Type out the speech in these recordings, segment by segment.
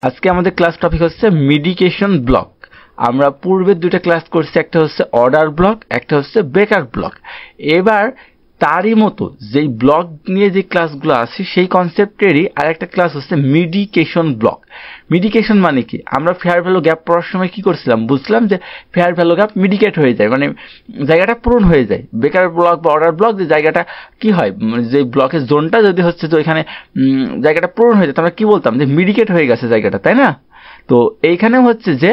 আজকে আমাদের class topic হচ্ছে মিডিকেশন ব্লক। আমরা পূর্বের দুটো ক্লাস করছি, একটা হচ্ছে অর্ডার ব্লক, একটা হচ্ছে বেকার ব্লক। এবার তারই মতো যেই ব্লক নিয়ে যে ক্লাসগুলো আছে সেই কনসেপ্টেরই আরেকটা ক্লাস হচ্ছে মিডিকেশন ব্লক। মিডিকেশন মানে কি? আমরা ফেয়ার ভ্যালু গ্যাপ পড়ার সময় কি করছিলাম? বুঝলাম যে ফেয়ার ভ্যালু গ্যাপ মিডিকেট হয়ে যায়, মানে জায়গাটা পূরণ হয়ে যায়। বেকার ব্লক বা অর্ডার ব্লক যে জায়গাটা কি হয়, মানে যে ব্লকের জোনটা যদি হচ্ছে তো এখানে জায়গাটা পূরণ হয়ে যায়, আমরা কি বলতাম যে মিডিকেট হয়ে গেছে জায়গাটা, তাই না? তো এইখানে হচ্ছে যে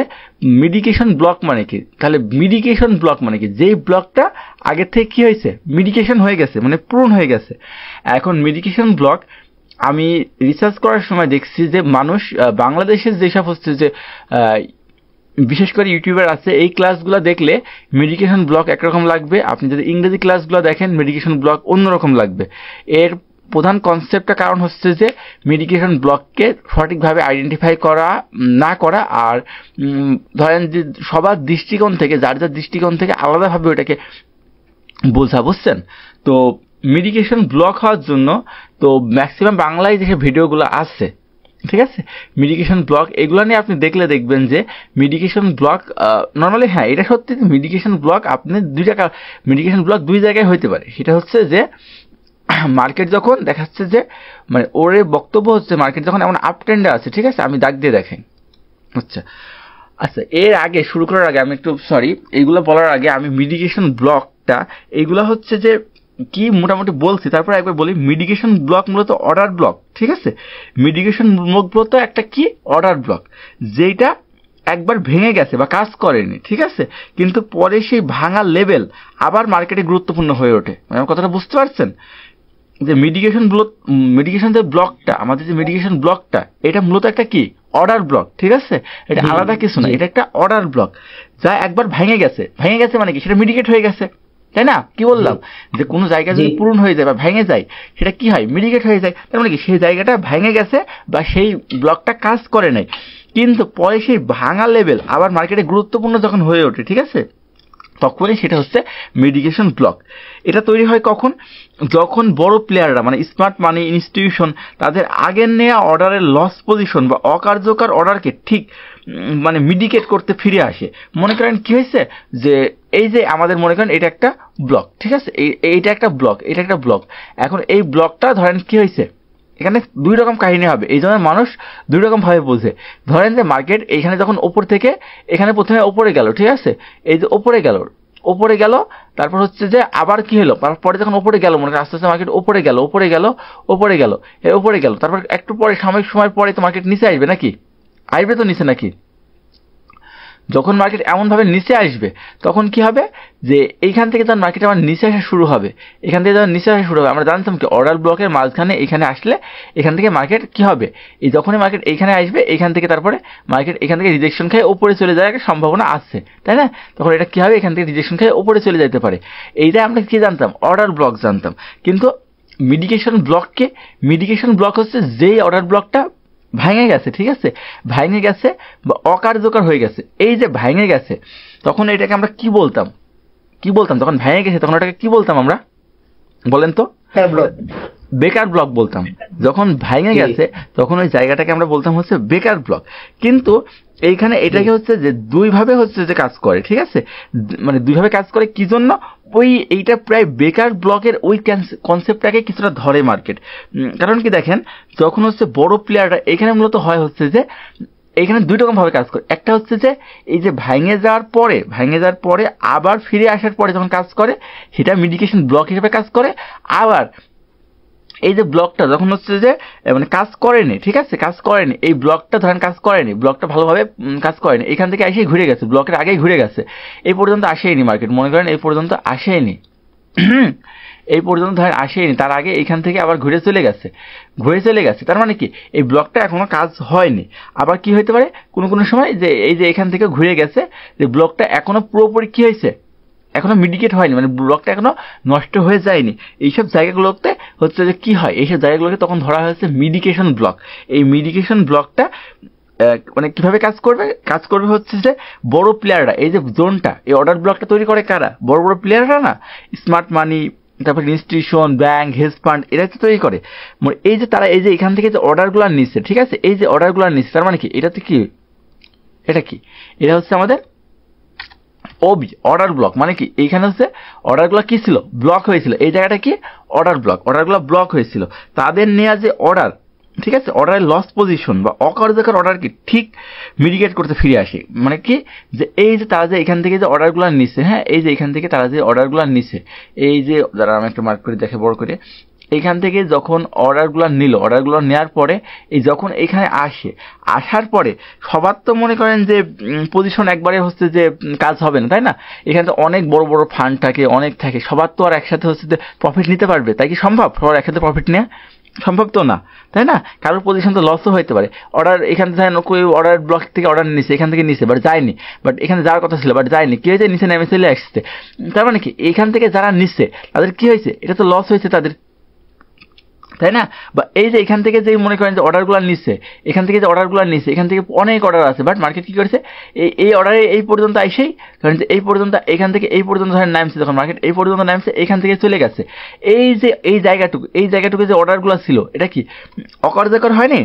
মিডিকেশন ব্লক মানে কি? তাহলে মিডিকেশন ব্লক মানে কি? যেই ব্লকটা আগে থেকে কি হয়েছে, মিডিকেশন হয়ে গেছে, মানে পূরণ হয়ে গেছে। এখন মিডিকেশন ব্লক আমি রিসার্চ করার সময় দেখছি যে মানুষ বাংলাদেশের যেসব হচ্ছে যে বিশেষ করে ইউটিউবার আছে, এই ক্লাসগুলো দেখলে মেডিকেশন ব্লক একরকম লাগবে, আপনি যদি ইংরেজি ক্লাসগুলো দেখেন মেডিকেশন ব্লক অন্যরকম লাগবে। এর প্রধান কনসেপ্টটা কারণ হচ্ছে যে মেডিকেশন ব্লককে সঠিকভাবে আইডেন্টিফাই করা না করা, আর ধরেন যে সবার দৃষ্টিকোণ থেকে, যার যার দৃষ্টিকোণ থেকে আলাদাভাবে ওটাকে বোঝা, বুঝছেন? তো মেডিকেশন ব্লক হওয়ার জন্য তো ম্যাক্সিমাম বাংলায় যে ভিডিওগুলো আছে, ঠিক আছে, মেডিকেশন ব্লক এগুলো নিয়ে আপনি দেখলে দেখবেন যে মেডিকেশন ব্লক নর্মালি, হ্যাঁ এটা সত্যি, মেডিকেশন ব্লক আপনি মেডিকেশন ব্লক দুই জায়গায় হইতে পারে। সেটা হচ্ছে যে মার্কেট যখন দেখাচ্ছে যে, মানে ওর বক্তব্য হচ্ছে মার্কেট যখন এমন আপ ট্রেন্ডে আছে, ঠিক আছে, আমি দাগ দিয়ে দেখাই। আচ্ছা, এর আগে শুরু করার আগে আমি একটু এইগুলো বলার আগে আমি মিডিকেশন ব্লকটা এইগুলো হচ্ছে যে কি মোটামুটি বলছি, তারপর একবার বলি। মিডিকেশন ব্লক মূলত অর্ডার ব্লক, ঠিক আছে। মিডিকেশন মূলত একটা কি অর্ডার ব্লক, যেটা একবার ভেঙে গেছে বা কাজ করেনি, ঠিক আছে, কিন্তু পরে সেই ভাঙা লেভেল আবার মার্কেটে গুরুত্বপূর্ণ হয়ে ওঠে। মানে আমার কথাটা বুঝতে পারছেন? যে মিডিকেশন যে ব্লকটা, আমাদের যে মিডিকেশন ব্লকটা, এটা মূলত একটা কি অর্ডার ব্লক, ঠিক আছে। এটা আলাদা কিছু না, এটা একটা অর্ডার ব্লক যা একবার ভেঙে গেছে মানে কি, সেটা মিডিকেট হয়ে গেছে, তাই না? কি বললাম যে কোনো জায়গা যদি পূরণ হয়ে যায় বা ভেঙে যায়, সেটা কি হয়, মিডিকেট হয়ে যায়। তার মানে কি সেই জায়গাটা ভেঙে গেছে বা সেই ব্লকটা কাজ করে নাই, কিন্তু পরে সেই ভাঙা লেভেল আবার মার্কেটে গুরুত্বপূর্ণ যখন হয়ে ওঠে, ঠিক আছে, তখনই সেটা হচ্ছে মিডিকেশন ব্লক। এটা তৈরি হয় কখন? যখন বড় প্লেয়াররা, মানে স্মার্ট মানি ইনস্টিটিউশন, তাদের আগের নেওয়া অর্ডারের লস পজিশন বা অকার্যকর অর্ডারকে ঠিক মানে মিডিকেট করতে ফিরে আসে। মনে করেন কি হয়েছে যে এই যে আমাদের মনে করেন এটা একটা ব্লক, ঠিক আছে, এইটা একটা ব্লক, এটা একটা ব্লক। এখন এই ব্লকটা ধরেন কি হয়েছে, এখানে দুই রকম কাহিনী হবে, এই জন্য মানুষ দুই রকম ভাবে বোঝে। ধরেন যে মার্কেট এইখানে যখন ওপর থেকে এখানে প্রথমে ওপরে গেল, ঠিক আছে, এই যে ওপরে গেল, তারপর হচ্ছে যে আবার কি হলো, পরে যখন ওপরে গেল, মনে করেন আস্তে আস্তে মার্কেট ওপরে গেল, তারপর একটু পরে সাময়িক সময় পরে তো মার্কেট নিচে আসবে নাকি, তো নিচে নাকি। যখন মার্কেট এমনভাবে নিচে আসবে তখন কি হবে, যে এইখান থেকে যখন মার্কেট আমার নিচে আসা শুরু হবে, এখান থেকে যখন নিচে আসা শুরু হবে, আমরা জানতাম কি অর্ডার ব্লকের মাঝখানে এখানে আসলে এখান থেকে মার্কেট কি হবে, এই যখনই মার্কেট এইখানে আসবে এইখান থেকে তারপরে মার্কেট এখান থেকে রিজেকশন খেয়ে ওপরে চলে যাওয়ার একটা সম্ভাবনা আছে, তাই না? তখন এটা কি হবে, এখান থেকে রিজেকশন খেয়ে ওপরে চলে যেতে পারে। এইটা আমরা কি জানতাম, অর্ডার ব্লক জানতাম। কিন্তু মিডিকেশন ব্লক হচ্ছে যেই অর্ডার ব্লকটা ভেঙে গেছে, ঠিক আছে, ভেঙে গেছে বা অকার্যকর হয়ে গেছে। এই যে ভেঙে গেছে, তখন এটাকে আমরা কি বলতাম, যখন ভেঙে গেছে তখন ওটাকে কি বলতাম আমরা, বলেন তো? বেকার ব্লক বলতাম। যখন ভেঙে গেছে তখন ওই জায়গাটাকে আমরা বলতাম হচ্ছে বেকার ব্লক। কিন্তু এইখানে এটাকে হচ্ছে যে দুইভাবে হচ্ছে যে কাজ করে, ঠিক আছে, মানে দুইভাবে কাজ করে। কি জন্য? এইটা প্রায় বেকার ব্লকের ওই কনসেপ্টটাকে কিছুটা ধরে মার্কেট। কারণ কি দেখেন, যখন হচ্ছে বড় প্লেয়াররা এখানে মূলত হয় হচ্ছে যে এখানে দুই রকম ভাবে কাজ করে। একটা হচ্ছে যে এই যে ভেঙে যাওয়ার পরে আবার ফিরে আসার পরে যখন কাজ করে, সেটা মিডিকেশন ব্লক হিসেবে কাজ করে। আবার এই যে ব্লকটা যখন হচ্ছে যে মানে কাজ করেনি, ঠিক আছে, এই ব্লকটা ধরেন কাজ করেনি, ব্লকটা ভালোভাবে কাজ করেনি, এখান থেকে এসেই ঘুরে গেছে, ব্লকের আগেই ঘুরে গেছে, এই পর্যন্ত আসেনি মার্কেট, মনে করেন এই পর্যন্ত আসেনি, ধরেন আসেনি, তার আগে এইখান থেকে আবার ঘুরে চলে গেছে। তার মানে কি এই ব্লকটা এখনো কাজ হয়নি। আবার কি হইতে পারে কোনো সময় যে এই যে এখান থেকে ঘুরে গেছে, যে ব্লকটা এখনো পুরোপুরি কি হয়েছে, এখনো মিডিকেট হয়নি, মানে ব্লকটা এখনো নষ্ট হয়ে যায়নি। এইসব জায়গাগুলোতে হচ্ছে যে কি হয়, এইসব জায়গাগুলোকে তখন ধরা হয়েছে মিডিকেশন ব্লক। এই মিডিকেশন ব্লকটা মানে কিভাবে কাজ করবে হচ্ছে যে বড় প্লেয়াররা, এই যে জোনটা, এই অর্ডার ব্লকটা তৈরি করে কারা, বড় প্লেয়াররা না, স্মার্ট মানি, তারপর ইনস্টিটিউশন, ব্যাংক, হেজ ফান্ড এরা তো তৈরি করে। এই যে তারা এই যে এখান থেকে যে অর্ডারগুলো নিচ্ছে, ঠিক আছে, এই যে অর্ডারগুলো নিচ্ছে, তার মানে কি এটাতে কি, এটা কি, এটা হচ্ছে আমাদের ওবি অর্ডার ব্লক। মানে কি এইখানে হচ্ছে অর্ডারগুলো কি ছিল, ব্লক হয়েছিল, এই জায়গাটা কি অর্ডার ব্লক, অর্ডারগুলো ব্লক হয়েছিল, তাদের নেওয়া যে অর্ডার, ঠিক আছে, অর্ডারের লস পজিশন বা অকার্যকর অর্ডার কি ঠিক মিটিগেট করতে ফিরে আসে। মানে কি যে এই যে তারা যে এখান থেকে যে অর্ডারগুলো নিচ্ছে, হ্যাঁ, এই যে এখান থেকে তারা যে অর্ডারগুলো নিচ্ছে, এই যে যারা আমি একটা মার্ক করে দেখে বড় করে, এখান থেকে যখন অর্ডারগুলো নিল, অর্ডারগুলো নেওয়ার পরে এই যখন এখানে আসে, আসার পরে সবার তো মনে করেন যে পজিশন একবারে হচ্ছে যে কাজ হবে না, তাই না? এখানে তো অনেক বড় বড় ফান্ড থাকে, অনেক থাকে, সবার তো আর একসাথে হচ্ছে যে প্রফিট নিতে পারবে, তাই কি সম্ভব সবার একসাথে প্রফিট নেওয়া? সম্ভব তো না, তাই না? কারোর পজিশন তো লসও হতে পারে। অর্ডার এখান থেকে অর্ডার ব্লক থেকে অর্ডার নিচ্ছে, এখান থেকে নিচ্ছে, বাট যায়নি, বাট এখানে যাওয়ার কথা ছিল, বাট যায়নি, কি হয়েছে, নিচে নেমে চলে আসছে। তার মানে কি এখান থেকে যারা নিচ্ছে তাদের কি হয়েছে, এটা তো লস হয়েছে তাদের, তাই না? বা এই যে এখান থেকে যে মনে করেন যে অর্ডারগুলো নিচ্ছে, এখান থেকে যে অর্ডারগুলো নিচ্ছে, এখান থেকে অনেক অর্ডার আছে, বাট মার্কেট কি করেছে, এই অর্ডারে এই পর্যন্ত আইসেই ধরেন যে এই পর্যন্ত, এখান থেকে এই পর্যন্ত ধরেন নামছে, যখন মার্কেট এই পর্যন্ত নামছে, এখান থেকে চলে গেছে। এই যে এই জায়গাটুকু যে অর্ডারগুলো ছিল, এটা কি অকার্যকর হয়নি?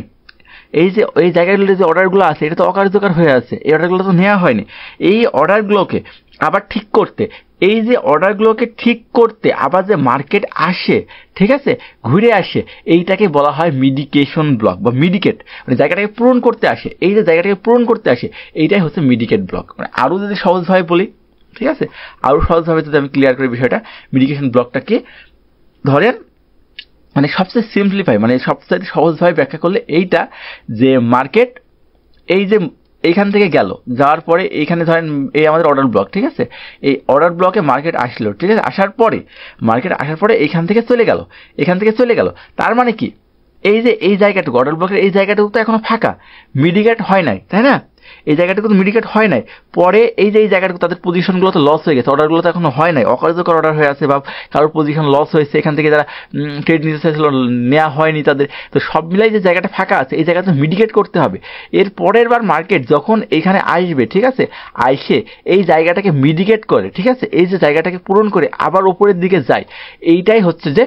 এই যে এই জায়গাগুলো যে অর্ডারগুলো আছে, এটা তো অকার্যকর হয়ে আছে, এই অর্ডারগুলো তো নেওয়া হয়নি। এই অর্ডারগুলোকে আবার ঠিক করতে, এই যে অর্ডারগুলোকে ঠিক করতে আবার যে মার্কেট আসে, ঠিক আছে, ঘুরে আসে, এইটাকে বলা হয় মিডিকেশন ব্লক বা মিডিকেট, মানে জায়গাটাকে পূরণ করতে আসে। এই যে জায়গাটাকে পূরণ করতে আসে, এইটাই হচ্ছে মিডিকেট ব্লক। মানে আরও যদি সহজভাবে বলি, ঠিক আছে, আরও সহজভাবে যদি আমি ক্লিয়ার করি বিষয়টা, মিডিকেশন ব্লকটাকে ধরেন মানে সবচেয়ে সিম্পলিফাই, মানে সবচেয়ে সহজভাবে ব্যাখ্যা করলে এইটা, যে মার্কেট এই যে এইখান থেকে গেল, যাওয়ার পরে এইখানে ধরেন এই আমাদের অর্ডার ব্লক, ঠিক আছে, এই অর্ডার ব্লকে মার্কেট আসলো, ঠিক আছে, মার্কেট আসার পরে এইখান থেকে চলে গেল, তার মানে কি এই যে এই জায়গাটুকু অর্ডার ব্লকের এই জায়গাটুকু তো এখনো ফাঁকা, মিডিকেট হয় নাই, তাই না? এই জায়গাটুকু তো মিডিকেট হয় নাই, পরে এই যে এই জায়গাটুকু তাদের পজিশনগুলো তো লস হয়ে গেছে, অর্ডারগুলো তো এখনো হয় নাই, অকার্যকর অর্ডার হয়ে আছে, বা কারোর পজিশন লস হয়েছে, এখান থেকে যারা ট্রেড নিতে চাইছিল নেওয়া হয়নি তাদের, তো সব মিলাই যে জায়গাটা ফাঁকা আছে, এই জায়গাটা মিডিকেট করতে হবে। এর পরের বার মার্কেট যখন এখানে আসবে, ঠিক আছে, আইসে এই জায়গাটাকে মিডিকেট করে, ঠিক আছে, এই যে জায়গাটাকে পূরণ করে আবার উপরের দিকে যায়, এইটাই হচ্ছে যে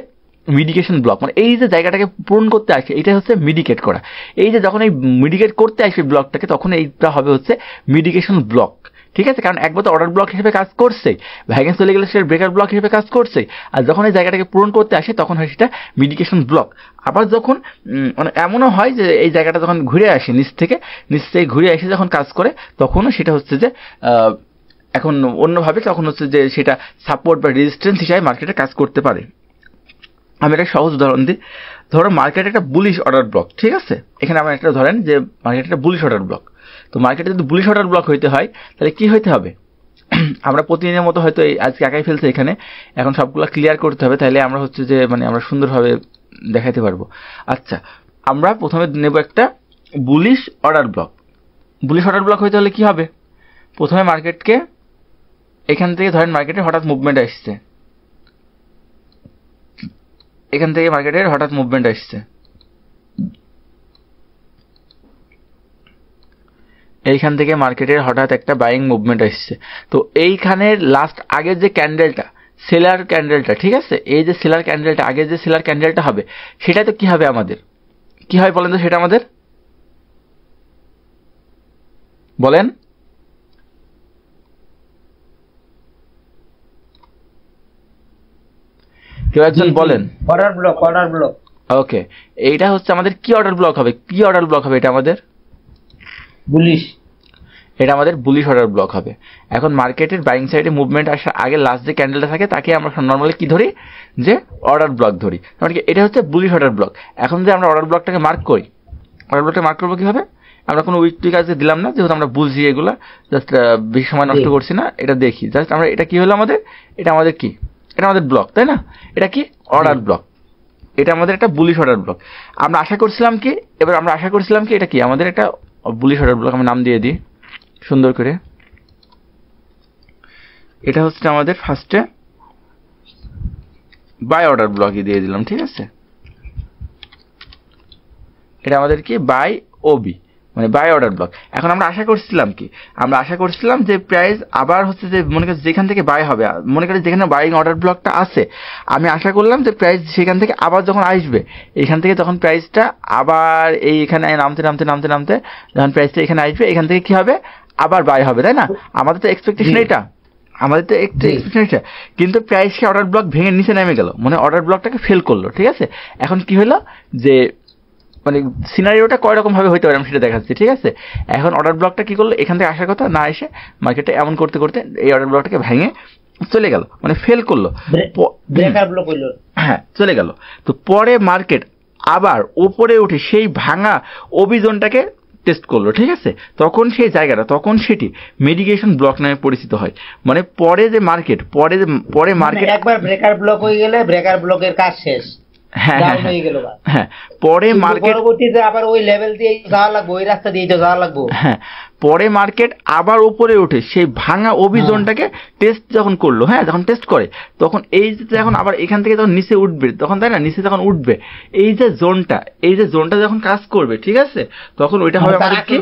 মিডিকেশন ব্লক। মানে এই যে জায়গাটাকে পূরণ করতে আসে, এটাই হচ্ছে মিডিকেট করা। এই যে যখন এই মিডিকেট করতে আসবে ব্লকটাকে, তখন এইটা হবে হচ্ছে মিডিকেশন ব্লক, ঠিক আছে, কারণ একবার তো অর্ডার ব্লক হিসেবে কাজ করছে, ভ্যাগে চলে গেলে সেটা ব্রেকার ব্লক হিসেবে কাজ করছে, আর যখন এই জায়গাটাকে পূরণ করতে আসে তখন হয় সেটা মিডিকেশন ব্লক। আবার যখন মানে এমনও হয় যে এই জায়গাটা যখন ঘুরে আসে নিচ থেকে ঘুরে এসে যখন কাজ করে, তখনও সেটা হচ্ছে যে এখন অন্যভাবে তখন হচ্ছে যে সেটা সাপোর্ট বা রেজিস্ট্যান্স হিসাবে মার্কেটে কাজ করতে পারে। আমি একটা সহজ উদাহরণ দিই, ধরো মার্কেট একটা বুলিশ অর্ডার ব্লক, ঠিক আছে, এখানে আমরা একটা ধরেন যে মার্কেট একটা বুলিশ অর্ডার ব্লক। তো মার্কেটে যদি বুলিশ অর্ডার ব্লক হইতে হয় তাহলে কি হইতে হবে, আমরা প্রতিদিনের মতো হয়তো আজকে একাই ফেলছে এখানে, এখন সবগুলো ক্লিয়ার করতে হবে, তাহলে আমরা হচ্ছে যে মানে আমরা সুন্দরভাবে দেখাতে পারবো। আচ্ছা, আমরা প্রথমে নেব একটা bullish order block. Bullish order block হইতে হলে কি হবে, প্রথমে মার্কেটকে এখান থেকে ধরেন মার্কেটে হঠাৎ মুভমেন্ট আসছে, এখান থেকে মার্কেটের হঠাৎ মুভমেন্ট আসছে, এইখান থেকে মার্কেটের হঠাৎ একটা বাইং মুভমেন্ট আসছে। তো এইখানের লাস্ট আগের যে ক্যান্ডেলটা, সেলার ক্যান্ডেলটা, ঠিক আছে, এই যে সেলার ক্যান্ডেলটা, আগের যে সেলার ক্যান্ডেলটা হবে, সেটা তো কি হবে আমাদের, কি হয় বলেন তো, সেটা আমাদের বলেন, কেউ একজন বলেন। Order block. ওকে, এইটা হচ্ছে আমাদের কি অর্ডার ব্লক হবে, কি অর্ডার ব্লক হবে, এটা আমাদের বুলিশ, এটা আমাদের বুলিশ অর্ডার ব্লক হবে। এখন মার্কেটের বাইং সাইডে মুভমেন্ট আসার আগে লাস্ট যে ক্যান্ডেলটা থাকে তাকে আমরা নর্মালি কি ধরি, যে অর্ডার ব্লক ধরি, মানে এটা হচ্ছে বুলিশ অর্ডার ব্লক। এখন যে আমরা অর্ডার ব্লকটাকে মার্ক করি, অর্ডার ব্লকটা মার্ক করবো কিভাবে, আমরা কোনো উইক টুইক আজকে দিলাম না, যেহেতু আমরা বুঝছি এগুলা, জাস্ট বেশি সময় নষ্ট করছি না, এটা দেখি জাস্ট আমরা, এটা কি হলো আমাদের, এটা আমাদের কি, এটা আমাদের ব্লক, তাই না, এটা কি অর্ডার ব্লক, এটা আমাদের একটা বুলিশ অর্ডার ব্লক। আমরা আশা করছিলাম কি, এবার আমরা আশা করছিলাম কি এটা কি আমাদের একটা বুলিশ অর্ডার ব্লক, আমি নাম দিয়ে দিই সুন্দর করে, এটা হচ্ছে আমাদের ফার্স্টে বাই অর্ডার ব্লকই দিয়ে দিলাম, ঠিক আছে, এটা আমাদের কি বাই ওবি, মানে বাই অর্ডার ব্লক। এখন আমরা আশা করছিলাম কি, আমরা আশা করছিলাম যে প্রাইস আবার হচ্ছে যে মনে করি যেখান থেকে বাই হবে, মনে করি যেখানে বাইং অর্ডার ব্লকটা আছে, আমি আশা করলাম যে প্রাইস সেখান থেকে আবার যখন আসবে, এখান থেকে তখন প্রাইসটা আবার এখানে নামতে নামতে নামতে নামতে যখন প্রাইসটা এখানে আসবে, এখান থেকে কি হবে, আবার বাই হবে, তাই না? আমাদের তো এক্সপেকটেশন এটা, আমাদের তো একটু এক্সপেকটেশন, কিন্তু প্রাইসকে অর্ডার ব্লক ভেঙে নিচে নেমে গেল, মানে অর্ডার ব্লকটাকে ফেল করলো। ঠিক আছে, এখন কি হলো যে মানে সিনারিওটা কয় রকম ভাবে হইতে পারে আমি সেটা দেখাচ্ছি। ঠিক আছে, এখন অর্ডার ব্লকটা কি করলো, এখান থেকে আসার কথা না এসে মার্কেটে এমন করতে করতে এই অর্ডার ব্লকটাকে ভেঙে চলে গেল, মানে ফেল করলো, ব্রেকার ব্লক হইলো, হ্যাঁ চলে গেল। তো পরে মার্কেট আবার উপরে উঠে সেই ভাঙা অভিযোজনটাকে টেস্ট করলো। ঠিক আছে, তখন সেই জায়গাটা, তখন সেটি মিডিকেশন ব্লক নামে পরিচিত হয়। মানে পরে যে মার্কেট, পরে মার্কেট একবার ব্রেকার ব্লক হয়ে গেলে ব্রেকার ব্লকের কাজ শেষ। হ্যাঁ ডাউন হয়ে গেল, হ্যাঁ পরে মার্কেট পরবর্তীতে আবার ওই লেভেল দিয়ে যাওয়া লাগবে, ওই রাস্তা দিয়ে যাওয়া লাগবে। হ্যাঁ পরে মার্কেট আবার উপরে উঠে সেই ভাঙা অভিযোজনটাকে টেস্ট যখন করলো, হ্যাঁ যখন টেস্ট করে তখন এই যে যখন আবার এখান থেকে যখন নিচে উঠবে, তখন তাই না, নিচে যখন উঠবে এই যে জোনটা যখন কাজ করবে, ঠিক আছে, তখন ওইটা হবে আমাদের কি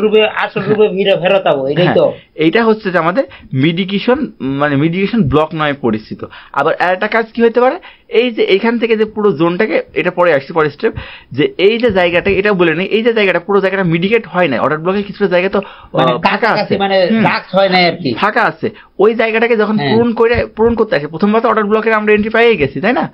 আসল রূপে ফেরত পাবো। এটাই তো, এইটা হচ্ছে যে আমাদের মিডিকেশন ব্লক নামে পরিচিত। আবার আরেকটা কাজ কি হতে পারে, এই যে এখান থেকে যে পুরো জোনটাকে, এটা পরে আসছে পরে স্টেপ, যে এই যে জায়গাটা, এটা বলে নেই, এই যে জায়গাটা পুরো জায়গাটা মিডিকেট হয় না, অর্ডার ব্লকের কিছুটা জায়গা তো ফাঁকা আছে, মানে ডাক হয় না আর কি, ফাঁকা আছে। ওই জায়গাটাকে যখন পূরণ করতে আসে, প্রথমবার তো অর্ডার ব্লকের আমরা এন্ট্রি পাইয়ে গেছি, তাই না,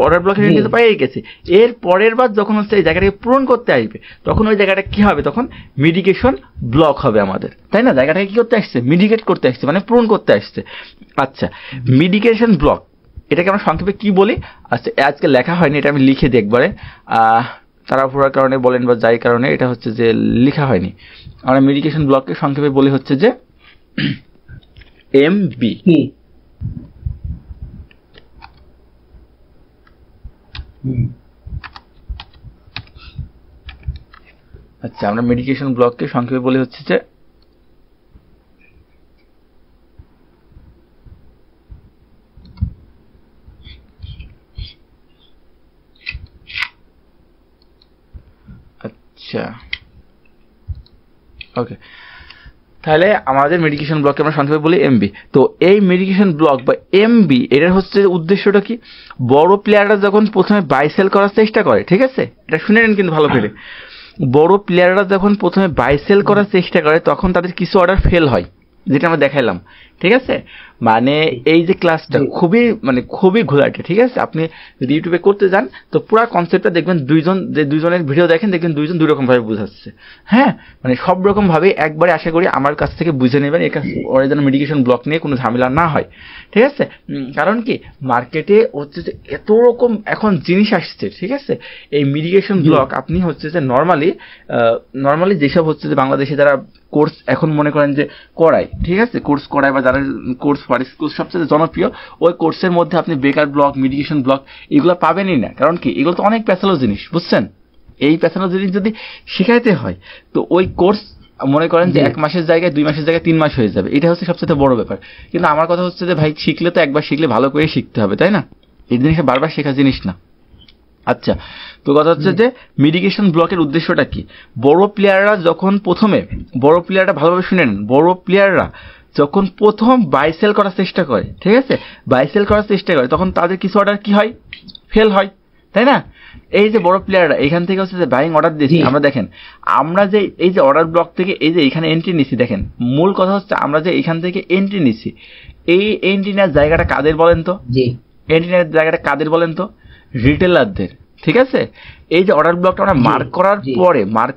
অর্ডার ব্লকের এন্ট্রি তো পাইয়ে গেছি। এর পরের বার যখন হচ্ছে এই জায়গাটাকে পূরণ করতে আসবে, তখন ওই জায়গাটা কি হবে, তখন মিডিকেশন ব্লক হবে আমাদের, তাই না? জায়গাটাকে কি করতে আসছে, মিডিকেট করতে আসছে, মানে পূরণ করতে আসছে। আচ্ছা, মিডিকেশন ব্লক এটাকে আমরা সংক্ষেপে কি বলি? আচ্ছা, আজকে লেখা হয়নি, এটা আমি লিখে দিই একবারে, তাড়াহুড়ার কারণে বলেন বা যাই কারণে, এটা হচ্ছে যে লেখা হয়নি। আমরা মিডিকেশন ব্লককে সংক্ষেপে বলি হচ্ছে যে এমবি। আচ্ছা, আমরা মিডিকেশন ব্লককে সংক্ষেপে বলি হচ্ছে যে আচ্ছা ওকে, তাহলে আমাদের মেডিকেশন ব্লককে আমরা সংক্ষেপে বলি এমবি। তো এই মেডিকেশন ব্লক বা এমবি, এটার হচ্ছে উদ্দেশ্যটা কি, বড় প্লেয়াররা যখন প্রথমে বাই সেল করার চেষ্টা করে, ঠিক আছে, এটা শুনে নেন কিন্তু ভালো করে, বড় প্লেয়াররা যখন প্রথমে বাই সেল করার চেষ্টা করে, তখন তাদের কিছু অর্ডার ফেল হয়, যেটা আমরা দেখাইলাম। ঠিক আছে, মানে এই যে ক্লাসটা খুবই ঘোলাটে। ঠিক আছে, আপনি যদি ইউটিউবে করতে যান তো পুরো কনসেপ্টটা দেখবেন, দুইজনের ভিডিও দেখেন, দুইজন দুই রকম ভাবে বুঝাচ্ছে। হ্যাঁ, মানে সব রকম ভাবে একবারে আশা করি আমার কাছ থেকে বুঝে নেবেন, ওরা যেন মেডিকেশন ব্লক নিয়ে কোনো ঝামেলা না হয়। ঠিক আছে, কারণ কি মার্কেটে হচ্ছে যে এত রকম এখন জিনিস আসছে। ঠিক আছে, এই মেডিকেশন ব্লক আপনি হচ্ছে যে নর্মালি যেসব হচ্ছে যে বাংলাদেশে যারা কোর্স এখন মনে করেন যে করায়, ঠিক আছে, কোর্স করায় বা যারা কোর্স সবচেয়ে জনপ্রিয়, ওই কোর্সের মধ্যে আপনি বেকার ব্লক, মিডিকেশন ব্লক এগুলো পাবেনই না। কারণ কি, এগুলো তো অনেক প্যাথালো জিনিস, বুঝছেন? এই প্যাথালো জিনিস যদি শেখাইতে হয় তো ওই কোর্স মনে করেন যে 1 মাসের জায়গায় 2 মাসের জায়গায় 3 মাস হয়ে যাবে। এটা হচ্ছে সবচেয়ে বড় ব্যাপার। কিন্তু আমার কথা হচ্ছে যে ভাই, শিখলে তো একবার শিখলে ভালো করে শিখতে হবে, তাই না? এই জিনিসটা বারবার শেখা জিনিস না। আচ্ছা, তো কথা হচ্ছে যে মেডিকেশন ব্লকের উদ্দেশ্যটা কি, বড় প্লেয়াররা ভালোভাবে শুনে নেন, বড় প্লেয়াররা যখন প্রথম বাই সেল করার চেষ্টা করে, ঠিক আছে, বাই সেল করার চেষ্টা করে, তখন তাদের কিছু অর্ডার কি হয়, ফেল হয়, তাই না? এই যে বড় প্লেয়াররা এখান থেকে হচ্ছে যে বাইং অর্ডার দিয়েছি, আমরা দেখেন, আমরা যে এই যে অর্ডার ব্লক থেকে এই যে এখানে এন্ট্রি নিছি, দেখেন মূল কথা হচ্ছে আমরা যে এখান থেকে এন্ট্রি নিছি, এই এন্ট্রি নেওয়ার জায়গাটা কাদের বলেন তো? এন্ট্রি নেওয়ার জায়গাটা কাদের বলেন তো? রিটেলারদের। ঠিক আছে, এই যে অর্ডার ব্লকটা আমরা মার্ক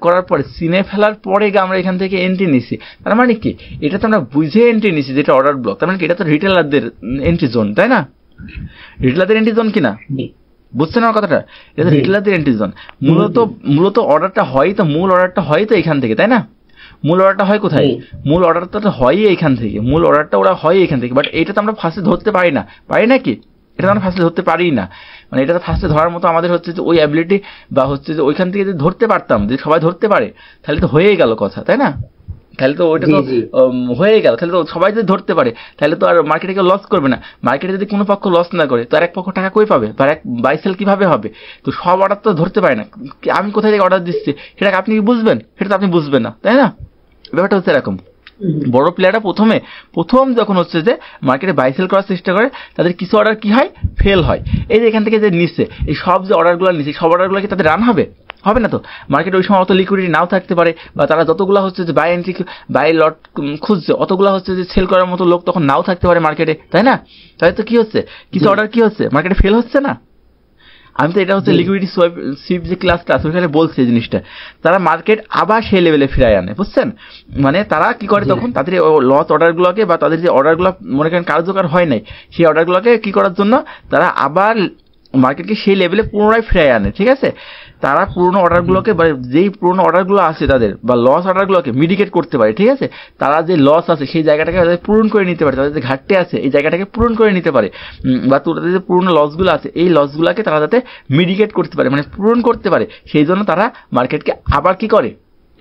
করার পরে সিনে ফেলার পরে আমরা এখান থেকে এন্ট্রি নিছি, তার মানে কি, এটা তো আমরা বুঝে এন্ট্রি নিছি যেটা অর্ডার ব্লক, তার মানে কি এটা তো রিটেলারদের এন্ট্রি জোন, তাই না? রিটেলারদের এন্ট্রি জোন কিনা, বুঝছেন আমার কথাটা? এটা রিটেলারদের এন্ট্রি জোন। মূলত অর্ডারটা হয় তো, মূল অর্ডারটা হয় তো এখান থেকে, তাই না? মূল অর্ডারটা হয় কোথায়? মূল অর্ডারটা তো হয় এখান থেকে, মূল অর্ডারটা ওরা হয় এখান থেকে। বাট এটা তো আমরা ফার্স্টে ধরতে পারি না, নাকি? এটা আমরা ফার্স্টে ধরতে পারি না, মানে এটা তো ফার্স্টে ধরার মতো আমাদের হচ্ছে যে ওই অ্যাবিলিটি বা হচ্ছে যে ওইখান থেকে যদি ধরতে পারতাম, যদি সবাই ধরতে পারে তাহলে তো হয়েই গেল কথা, তাই না? তাহলে তো ওইটা তো হয়ে গেল, তাহলে তো সবাই যদি ধরতে পারে তাহলে তো আর মার্কেটে কেউ লস করবে না। মার্কেটে যদি কোনো পক্ষ লস না করে তো আর এক পক্ষ টাকা কই পাবে, বা এক বাই সেল কিভাবে হবে? তো সব অর্ডার তো ধরতে পারে না, আমি কোথায় থেকে অর্ডার দিচ্ছি সেটাকে আপনি কি বুঝবেন? সেটা তো আপনি বুঝবেন না, তাই না? ব্যাপারটা হচ্ছে এরকম। বড় প্লেয়াররা প্রথম যখন হচ্ছে যে মার্কেটে বাই সেল করার চেষ্টা করে তাদের কিছু অর্ডার কি হয়, ফেল হয়। এই যে এখান থেকে যে নিচ্ছে এই সব যে অর্ডারগুলো নিচ্ছে সব অর্ডারগুলো কি তাদের রান হবে? হবে না তো। মার্কেটে ওই সময় অত লিকুইডিটি নাও থাকতে পারে, বা তারা যতগুলো হচ্ছে যে বাই লট খুঁজছে অতগুলো হচ্ছে যে সেল করার মতো লোক তখন নাও থাকতে পারে মার্কেটে, তাই না? তাহলে তো কি হচ্ছে, কিছু অর্ডার কি হচ্ছে, মার্কেটে ফেল হচ্ছে না। আমি তো এটা হচ্ছে লিকুইডিটি সুইপ যে ক্লাসটা ওইখানে বলছি এই জিনিসটা, তারা মার্কেট আবার সেই লেভেলে ফিরায় আনে, বুঝছেন? মানে তারা কি করে তখন তাদের লস অর্ডারগুলোকে বা তাদের যে অর্ডারগুলো মনে করেন কার্যকর হয় নাই সেই অর্ডারগুলোকে কি করার জন্য তারা আবার মার্কেটকে সেই লেভেলে পুনরায় ফিরায় আনে, ঠিক আছে? তারা পুরনো অর্ডারগুলোকে বা যেই পুরনো অর্ডারগুলো আছে তাদের বা লস অর্ডারগুলোকে মিডিকেট করতে পারে, ঠিক আছে? তারা যে লস আছে সেই জায়গাটাকে পূরণ করে নিতে পারে, তাদের যে ঘাটতি আছে এই জায়গাটাকে পূরণ করে নিতে পারে, বা তাদের যে পুরনো লসগুলো আছে এই লসগুলোকে তারা যাতে মিডিকেট করতে পারে, মানে পূরণ করতে পারে, সেই জন্য তারা মার্কেটকে আবার কি করে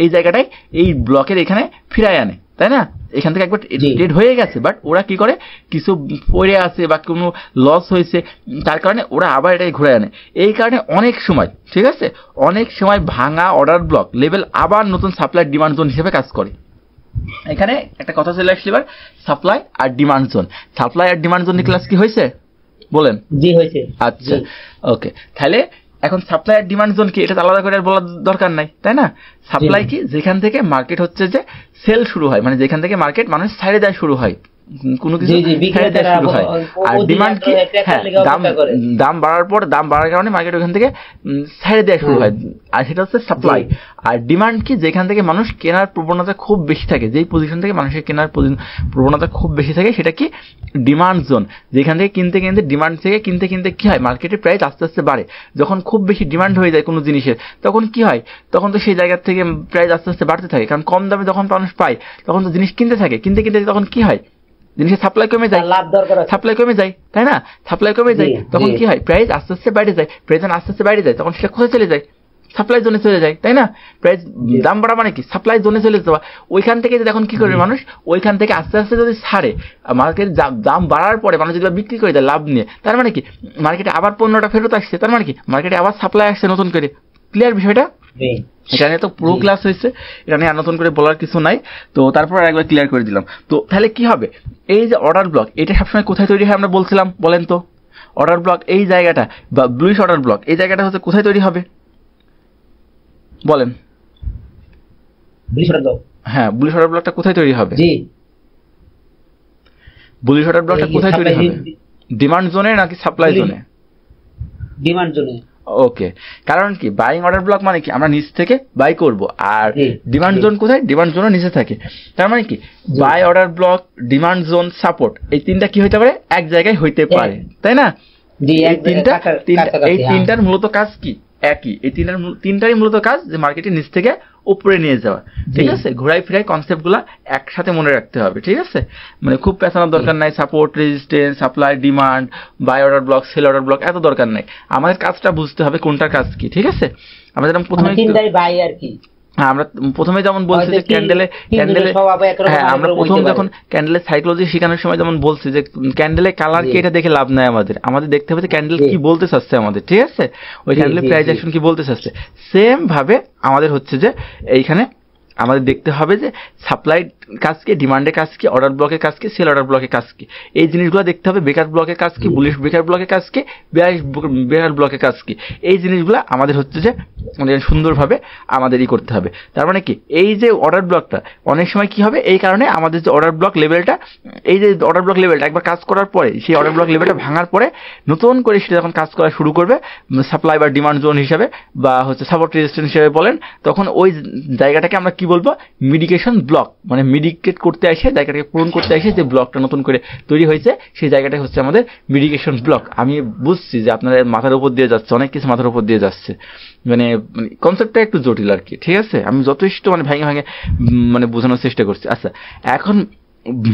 এই জায়গাটায় এই ব্লকের এখানে ফিরায় আনে, তাই না? এখান থেকে একবার ট্রেড হয়ে গেছে, বাট ওরা কি করে কিছু পড়ে আছে বা কোনো লস হয়েছে তার কারণে ওরা আবার এটাকে ঘুরে আনে। এই কারণে অনেক সময়, ঠিক আছে, অনেক সময় ভাঙা অর্ডার ব্লক লেভেল আবার নতুন সাপ্লাই ডিমান্ড জোন হিসেবে কাজ করে। এখানে একটা কথা চলে আসলে এবার সাপ্লাই আর ডিমান্ড জোন। সাপ্লাই আর ডিমান্ড জোন ক্লাস কি হয়েছে বলেন? জি হয়েছে। আচ্ছা ওকে, তাহলে এখন সাপ্লাই আর ডিমান্ড জোন কি এটা আলাদা করে আর বলার দরকার নাই, তাই না? সাপ্লাই কি যেখান থেকে মার্কেট হচ্ছে যে সেল শুরু হয়, মানে যেখান থেকে মার্কেট মানুষ ছাড়ে দেওয়া শুরু হয়, কোনো কিছু ছেড়ে দেওয়া শুরু হয়। আর ডিমান্ড কি, হ্যাঁ, দাম বাড়ার পর দাম বাড়ার কারণে মার্কেট ওখান থেকে ছেড়ে দেওয়া শুরু হয়, আর সেটা হচ্ছে সাপ্লাই। আর ডিমান্ড কি যেখান থেকে মানুষ কেনার প্রবণতা খুব বেশি থাকে, যেই পজিশন থেকে মানুষের কেনার প্রবণতা খুব বেশি থাকে সেটা কি ডিমান্ড জোন। যেখান থেকে কিনতে কিনতে ডিমান্ড থেকে কিনতে কিনতে কি হয় মার্কেটের প্রাইস আস্তে আস্তে বাড়ে। যখন খুব বেশি ডিমান্ড হয়ে যায় কোনো জিনিসের তখন কি হয়, তখন তো সেই জায়গা থেকে প্রাইস আস্তে আস্তে বাড়তে থাকে, কারণ কম দামে যখন মানুষ পায় তখন তো জিনিস কিনতে থাকে, কিনতে কিনতে তখন কি হয় জিনিসের সাপ্লাই কমে যায়, সাপ্লাই কমে যায়, তাই না? সাপ্লাই কমে যায় তখন কি হয় প্রাইস আস্তে আস্তে বাইরে যায়, প্রাইস আস্তে আস্তে বাইরে যায় তখন সেটা কোথায় চলে যায়, সাপ্লাই জোনে চলে যায়, তাই না? প্রাইস দাম বাড়া মানে কি সাপ্লাই জোনে চলে যাওয়া। ওইখান থেকে যদি এখন কি করবে মানুষ, ওইখান থেকে আস্তে আস্তে যদি ছাড়ে মার্কেট দাম বাড়ার পরে মানুষ যদি বিক্রি করে দেয় লাভ নিয়ে, তার মানে কি মার্কেটে আবার পণ্যটা ফেরত আসছে, তার মানে কি মার্কেটে আবার সাপ্লাই আসছে নতুন করে। ক্লিয়ার বিষয়টা? এটা নিয়ে তো পুরো ক্লাস হয়েছে, এটা নিয়ে আর নতুন করে বলার কিছু নাই, তো তারপর একবার ক্লিয়ার করে দিলাম। তো তাহলে কি হবে, এই যে অর্ডার ব্লক এটা সবসময় কোথায় তৈরি হয় আমরা বলছিলাম, বলেন তো? অর্ডার ব্লক এই জায়গাটা বা ব্লুইশ অর্ডার ব্লক এই জায়গাটা হচ্ছে কোথায় তৈরি হবে বলেন? হ্যাঁ, বুলিশ অর্ডার ব্লকটা কোথায় তৈরি হবে? বুলিশ অর্ডার ব্লকটা কোথায় তৈরি হবে, ডিমান্ড জোনে নাকি সাপ্লাই জোনে? ডিমান্ড জোনে। ওকে, কারণ কি বাইং অর্ডার ব্লক মানে কি আমরা নিচ থেকে বাই করব, আর ডিমান্ড জোন কোথায়, ডিমান্ড জোনও নিচে থাকে। তার মানে কি buy order block, demand zone, support এই তিনটা কি হইতে পারে এক জায়গায় হইতে পারে, তাই না? এই তিনটার মূলত কাজ কি একই, এই তিনটারই মূলত কাজ যে মার্কেটের নিচ থেকে উপরে নিয়ে যাওয়া, ঠিক আছে? ঘোরাই ফিরাই কনসেপ্টগুলো একসাথে মনে রাখতে হবে, ঠিক আছে? মানে খুব পেছানোর দরকার নাই, support, resistance, supply, demand, buy order block, sell order block এত দরকার নাই। আমাদের কাজটা বুঝতে হবে কোনটার কাজ কি, ঠিক আছে? আমরা যেমন প্রথমে আমরা প্রথমে যেমন বলছি যে ক্যান্ডেলে হ্যাঁ, আমরা প্রথম যখন ক্যান্ডেলের সাইকোলজি শেখানোর সময় যেমন বলছি যে ক্যান্ডেলের কালার কি এটা দেখে লাভ নাই, আমাদের দেখতে হবে যে ক্যান্ডেল কি বলতে চাচ্ছে আমাদের, ঠিক আছে? ওই ক্যান্ডেলের প্রাইস অ্যাকশন কি বলতে চাচ্ছে। সেম ভাবে আমাদের হচ্ছে যে এইখানে আমাদের দেখতে হবে যে সাপ্লাই কাজ কি, ডিমান্ডের কাজ কি, অর্ডার ব্লকের কাজ কি, সেল অর্ডার ব্লকের কাজ কি, এই জিনিসগুলো দেখতে হবে। বেকার ব্লকের কাজ কি, বুলিশ বেকার ব্লকের কাজ কি, বেকার ব্লকের কাজ কি, এই জিনিসগুলো আমাদের হচ্ছে যে সুন্দরভাবে আমাদেরই করতে হবে। তার মানে কি এই যে অর্ডার ব্লকটা অনেক সময় কি হবে, এই কারণে আমাদের যে অর্ডার ব্লক লেভেলটা, এই যে অর্ডার ব্লক লেভেলটা একবার কাজ করার পরে সেই অর্ডার ব্লক লেভেলটা ভাঙার পরে নতুন করে সেটা যখন কাজ করা শুরু করবে সাপ্লাই বা ডিমান্ড জোন হিসাবে বা হচ্ছে সাপোর্ট রেজিস্ট্যান্স হিসেবে বলেন, তখন ওই জায়গাটাকে আমরা কি বলবো মিডিকেশন ব্লক, মানে মিডিকেট করতে আসে জায়গাটাকে পূরণ করতে আসে যে ব্লকটা নতুন করে তৈরি হয়েছে সেই জায়গাটা হচ্ছে আমাদের মিডিকেশন ব্লক। আমি বুঝছি যে আপনাদের মাথার উপর দিয়ে যাচ্ছে, অনেক কিছু মাথার উপর দিয়ে যাচ্ছে, মানে কনসেপ্টটা একটু জটিল আর কি, ঠিক আছে? আমি যথেষ্ট ভেঙে ভেঙে বোঝানোর চেষ্টা করছি। আচ্ছা, এখন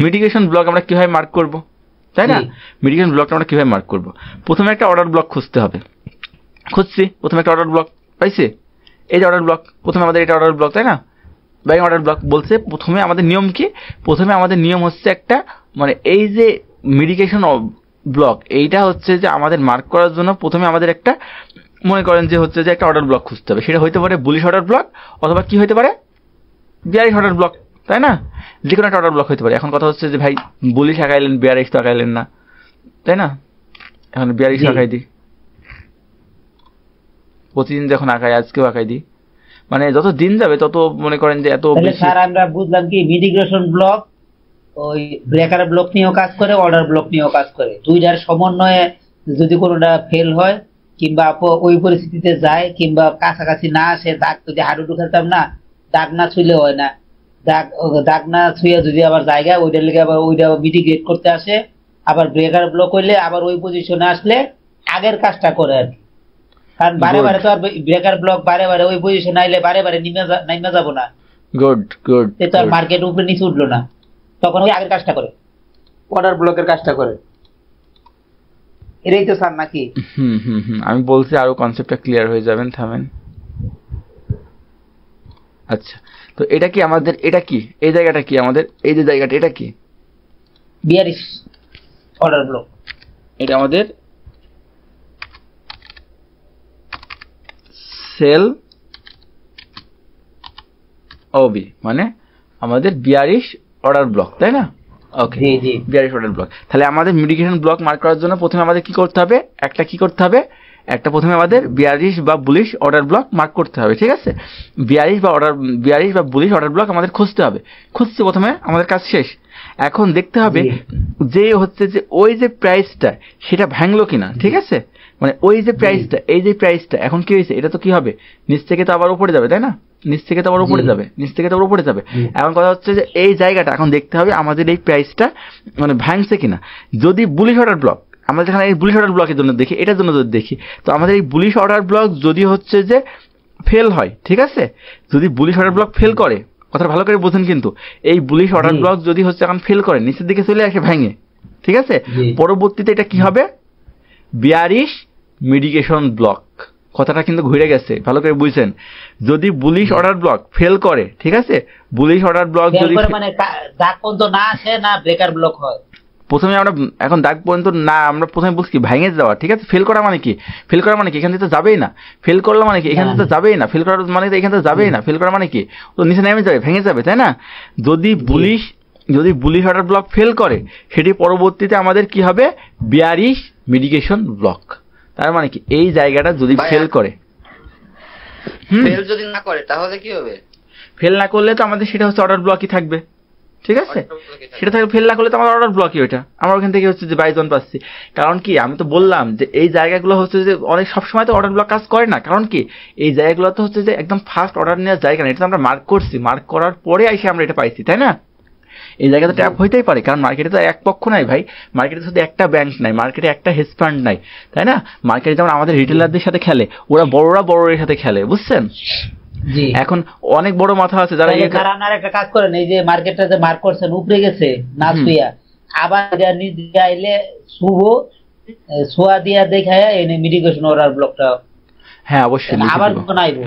মিডিকেশন ব্লক আমরা কিভাবে মার্ক করব, তাই না? মিডিকেশন ব্লকটা আমরা কিভাবে মার্ক করব? প্রথমে একটা অর্ডার ব্লক খুঁজতে হবে, খুঁজছি, প্রথমে একটা অর্ডার ব্লক পাইছি, এই যে অর্ডার ব্লক, প্রথমে আমাদের এটা অর্ডার ব্লক, তাই না? ব্যাকিং অর্ডার ব্লক বলছে প্রথমে আমাদের নিয়ম কি, প্রথমে আমাদের নিয়ম হচ্ছে একটা মানে এই যে মিডিকেশন ব্লক এইটা হচ্ছে যে আমাদের মার্ক করার জন্য প্রথমে আমাদের একটা মনে করেন যে হচ্ছে যে একটা অর্ডার ব্লক খুঁজতে হবে, সেটা হইতে পারে বুলিশ অর্ডার ব্লক অথবা কি হইতে পারে বিয়ারিশ অর্ডার ব্লক, তাই না? যে কোনো একটা অর্ডার ব্লক হইতে পারে। এখন কথা হচ্ছে যে ভাই বুলিশ আঁকাইলেন বিয়ারিশ তো আঁকাইলেন না, তাই না? এখন বিয়ারিশ আঁকাই দিই, প্রতিদিন যখন আঁকাই আজকেও আঁকাই দিই, মানে যত দিন যাবে তত মনে করেন যে এত বেশি। স্যার আমরা বুঝলাম কি মিডিগ্রেশন ব্লক ওই ব্রেকার ব্লক নিয়েও কাজ করে, অর্ডার ব্লক নিয়েও কাজ করে। দুইটার সমন্বয়ে যদি কোনোটা ফেল হয় কিংবা ওই পরিস্থিতিতে যায় কিংবা কাছাকাছি না আসে, দাগ যদি হাডুডু খেলতাম না, দাগ না ছুঁলে হয় না, দাগ না ছুঁয়ে যদি আবার জায়গা ওইটার লেগে আবার ওইটা মিটিগেট করতে আসে, আবার ব্রেকার ব্লক হইলে আবার ওই পজিশনে আসলে আগের কাজটা করে আর কি। কারণ বারে বারে তো আর ব্রেকার ব্লক বারে বারে ওই পজিশনে আইলে বারে বারে নেমে যাবো না, গুড গুড, তো আর মার্কেট উপরে নিচে উঠলো না, তখন ওই আগের কাজটা করে, অর্ডার ব্লকের কাজটা করে। এটাই তো স্যার নাকি? আমি বলছি আরো কনসেপ্টটা ক্লিয়ার হয়ে যাবেন, থামেন। আচ্ছা, তো এটা কি আমাদের, এটা কি এই জায়গাটা কি আমাদের, এই যে জায়গাটা এটা কি বিয়ারিশ অর্ডার ব্লক, এটা আমাদের সেল ওবি মানে আমাদের বিয়ারিশ অর্ডার ব্লক, তাই না? ওকে, বিয়ারিশ অর্ডার ব্লক। তাহলে আমাদের মিডিকেশন ব্লক মার্ক করার জন্য প্রথমে আমাদের কি করতে হবে, একটা কি করতে হবে, একটা প্রথমে আমাদের বিয়ারিশ বা বুলিশ অর্ডার ব্লক মার্ক করতে হবে, ঠিক আছে? বিয়ারিশ বা বুলিশ অর্ডার ব্লক আমাদের খুঁজতে হবে, খুঁজছি প্রথমে, আমাদের কাজ শেষ। এখন দেখতে হবে যে হচ্ছে যে ওই যে প্রাইসটা সেটা ভাঙলো কিনা, ঠিক আছে? মানে ওই যে প্রাইসটা, এই যে প্রাইসটা এখন কি হয়েছে, এটা তো কি হবে নিচ থেকে তো আবার উপরে যাবে, তাই না? নিচ থেকে তো আবার উপরে যাবে, নিচ থেকে তো আবার উপরে যাবে। এখন কথা হচ্ছে যে এই জায়গাটা এখন দেখতে হবে আমাদের এই প্রাইসটা মানে ভাঙছে কিনা। যদি বুলিশ অর্ডার ব্লক, আমরা যেখানে এই বুলিশ অর্ডার ব্লকের জন্য দেখি, এটার জন্য যদি দেখি, তো আমাদের এই বুলিশ অর্ডার ব্লক যদি হচ্ছে যে ফেল হয়, ঠিক আছে? যদি বুলিশ অর্ডার ব্লক ফেল করে, কথা ভালো করে বোঝেন কিন্তু, এই বুলিশ অর্ডার ব্লক যদি হচ্ছে এখন ফেল করে নিচের দিকে চলে আসে ভাঙে, ঠিক আছে? পরবর্তীতে এটা কি হবে, বিয়ারিশ মিডিকেশন ব্লক। কথাটা কিন্তু ঘুরে গেছে, ভালো করে বুঝছেন। যদি বুলিশ অর্ডার ব্লক ফেল করে, ঠিক আছে, বুলিশ অর্ডার ব্লক যদি মানে দাগ পর্যন্ত না আসে না ব্রেকার ব্লক হয়, প্রথমে আমরা এখন দাগ পর্যন্ত না, আমরা প্রথমে বুঝছি ভাঙে যাওয়া, ঠিক আছে? ফেল করা মানে কি, ফেল করা মানে কি এখান থেকে তো যাবেই না, ফেল করলো মানে কি এখান থেকে তো যাবেই না, ফেল করার মানে তো এখান থেকে যাবেই না, ফেল করা মানে কি তো নিচে নেমে যাবে, ভেঙে যাবে, তাই না? যদি বুলিশ অর্ডার ব্লক ফেল করে, সেটি পরবর্তীতে আমাদের কি হবে, বিয়ারিশ মিডিকেশন ব্লক। তার মানে কি এই জায়গাটা যদি ফেল করে, ফেল যদি না করে তাহলে কি হবে? ফেল না করলে তো আমাদের সেটা হচ্ছে অর্ডার ব্লকই থাকবে, ঠিক আছে? সেটা থাকে, ফেল না করলে তো আমার অর্ডার ব্লকই, ওইটা আমরা ওখান থেকে হচ্ছে যে বাইজন পাচ্ছি। কারণ কি আমি তো বললাম যে এই জায়গাগুলো হচ্ছে যে অনেক সবসময় তো অর্ডার ব্লক কাজ করে না, কারণ কি এই জায়গাগুলো তো হচ্ছে যে একদম ফার্স্ট অর্ডার নেওয়ার জায়গা না, এটা তো আমরা মার্ক করছি, মার্ক করার পরে এসে আমরা এটা পাইছি, তাই না? এই জায়গাতে ট্যাপ হইতেই পারে, কারণ মার্কেটে তো এক পক্ষ নাই ভাই, মার্কেটে শুধু একটা ব্যাংক নাই, মার্কেটে একটা হেজ ফান্ড নাই, তাই না? মার্কেটে যেমন আমাদের রিটেলারদের সাথে খেলে, ওরা বড়োর সাথে খেলে, বুঝছেন? এখন অনেক বড় মাথা আছে যারা একটা কাজ করেন, এই যে মার্কেটটা যে মার্ক করছেন উপরে গেছে না ছুঁয়া, আবার নিজে আইলে শুভ ছোঁয়া দিয়া দেখায় এনে মিডিকেশন অর্ডার ব্লকটা, হ্যাঁ অবশ্যই আবার নাইবো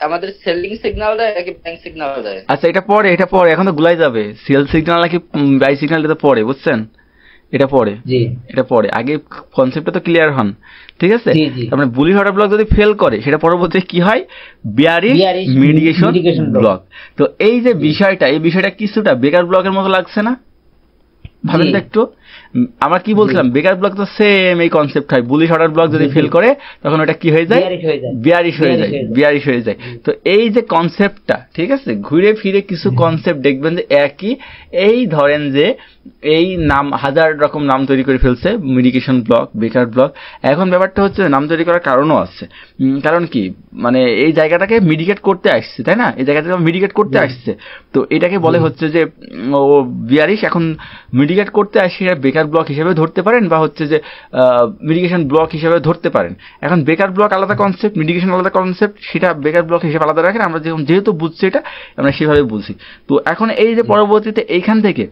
আমাদের সেলিং সিগন্যাল দেয় নাকি ব্যাংক সিগন্যাল দেয়? আচ্ছা এটা পরে এখন তো গুলাই যাবে, সেল সিগন্যাল নাকি বাই সিগন্যাল, এটা তো পরে, বুঝছেন? এটা পরে আগে কনসেপ্টটা তো ক্লিয়ার হন, ঠিক আছে? তারপরে বুলিশ অর্ডার ব্লক যদি ফেল করে, সেটা পরবর্তীতে কি হয়, বিয়ারিশ মিডিকেশন ব্লক। তো এই যে বিষয়টা, এই বিষয়টা কিছুটা বেকার ব্লকের মতো লাগছে না? ভাবেন তো একটু, আমরা কি বলছিলাম, বেকার ব্লক তো সেম এই কনসেপ্ট হয়, বুলিশ অর্ডার ব্লক যদি ফেল করে তখন ওটা কি হয়ে যায়, বিয়ারিশ হয়ে যায়। তো এই যে কনসেপ্টটা, ঠিক আছে, ঘুরে ফিরে কিছু কনসেপ্ট দেখবেন যে একই, এই ধরেন যে এই নাম হাজার রকম নাম তৈরি করে ফেলছে, মিডিকেশন ব্লক, বেকার ব্লক। এখন ব্যাপারটা হচ্ছে নাম তৈরি করার কারণও আছে, কারণ কি মানে এই জায়গাটাকে মিডিকেট করতে আসছে, তাই না? এই জায়গাটাকে মিডিকেট করতে আসছে, তো এটাকে বলে হচ্ছে যে ও বিয়ারিশ এখন মিডিকেট করতে আসছে, বেকার ব্লক হিসেবে ধরতে পারেন বা হচ্ছে যে মিডিকেশন ব্লক হিসেবে ধরতে পারেন। এখন বেকার ব্লক আলাদা কনসেপ্ট, মিডিকেশন আলাদা কনসেপ্ট, সেটা বেকার ব্লক হিসেবে আলাদা রাখেন, আমরা যেহেতু বুঝছি এটা আমরা সেভাবে বুঝি। তো এখন এই যে পরবর্তীতে এইখান থেকে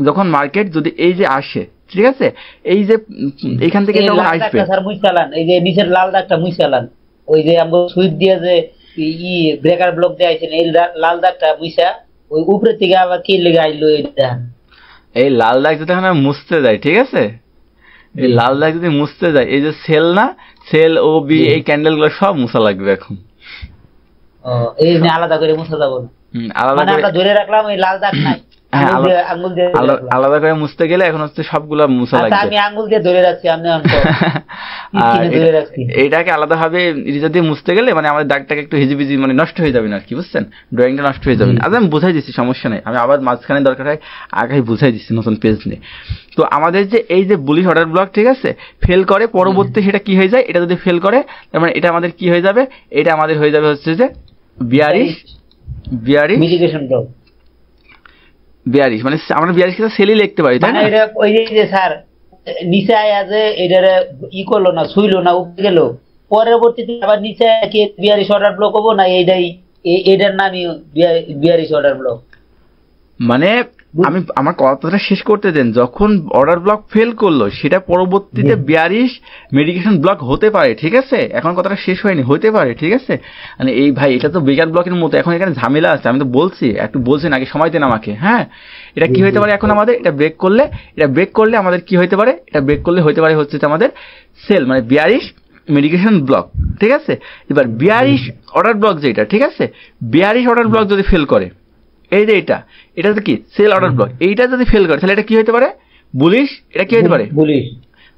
যখন মার্কেট যদি এই যে আসে, ঠিক আছে, এই যে এইখান থেকে যখন আসবে, এই যে নিচের লাল দাগটা মুছালান, ওই যে আমরা সুইপ দিয়ে যে ব্রেকার ব্লক দিয়ে আইছেন এই লাল দাগটা বুঝছা ওই উপরে থেকে আবার কি লেগে আইলো এটা এই লাল দাগ যদি এখন মুছতে যায়, ঠিক আছে, এই লাল দাগ যদি মুছতে যায়, এই যে সেল না, সেল ও বি, এই ক্যান্ডেল গুলো সব মুছা লাগবে এখন। এই আলাদা করে মুছা যাবো না, আলাদা মানে করে আমরা ধরে রাখলাম ওই লাল দাগ নাই, আঙ্গুল দিয়ে আলাদা করে মুছতে গেলে এখন হচ্ছে সবগুলা মুছা লাগবে। আমি আঙ্গুল দিয়ে ধরে রাখছি, আমি এইটাকে আলাদা ভাবে যদি মুছতে গেলে মানে আমাদের দাগটাকে একটু হিজিবিজি মানে নষ্ট হয়ে যাবে না আর কি, বুঝছেন, ড্রয়িংটা নষ্ট হয়ে যাবে না। আজ আমি বুঝাই দিচ্ছি, সমস্যা নেই, আমি আবার মাঝখানে দরকার হয় আগে বুঝাই দিচ্ছি নতুন পেজ নিয়ে। তো আমাদের যে এই যে বুলিশ অর্ডার ব্লক, ঠিক আছে, ফেল করে পরবর্তী সেটা কি হয়ে যায়, এটা যদি ফেল করে তার মানে এটা আমাদের কি হয়ে যাবে, এটা আমাদের হয়ে যাবে হচ্ছে যে বিয়ারিশ মানে আমরা 42 কে সেলই লিখতে পারি, তাই না? এটা ওই যে স্যার নিচে আয়া যে এটারে করলো না, ছুইলো না, উপরে গেল, পরবর্তীতে আবার নিচে কি 42 অর্ডার ব্লক হবো না, এটার নামই 42 অর্ডার ব্লক। মানে আমি আমার কথাটা শেষ করতে দেন, যখন অর্ডার ব্লক ফেল করলো সেটা পরবর্তীতে 42 মেডিকেশন ব্লক হতে পারে, ঠিক আছে, এখন কথাটা শেষ হয়নি, হতে পারে, ঠিক আছে। মানে এই ভাই এটা তো বেকার ব্লকের মতো, এখন এখানে ঝামেলা আছে, আমি তো বলছি, একটু বলছেন আগে, সময় দেন আমাকে। হ্যাঁ, এটা কি হতে পারে এখন আমাদের, এটা ব্রেক করলে আমাদের কি হতে পারে, এটা ব্রেক করলে হতে পারে হচ্ছে আমাদের সেল মানে 42 মেডিকেশন ব্লক, ঠিক আছে। এবার 42 অর্ডার ব্লক যেটা, ঠিক আছে, 42 অর্ডার ব্লক যদি ফেল করে, এই যে এটা কি সেল অর্ডার ব্লক, এইটা যদি ফেল করে তাহলে এটা কি হতে পারে, বুলিশ, এটা কি হতে পারে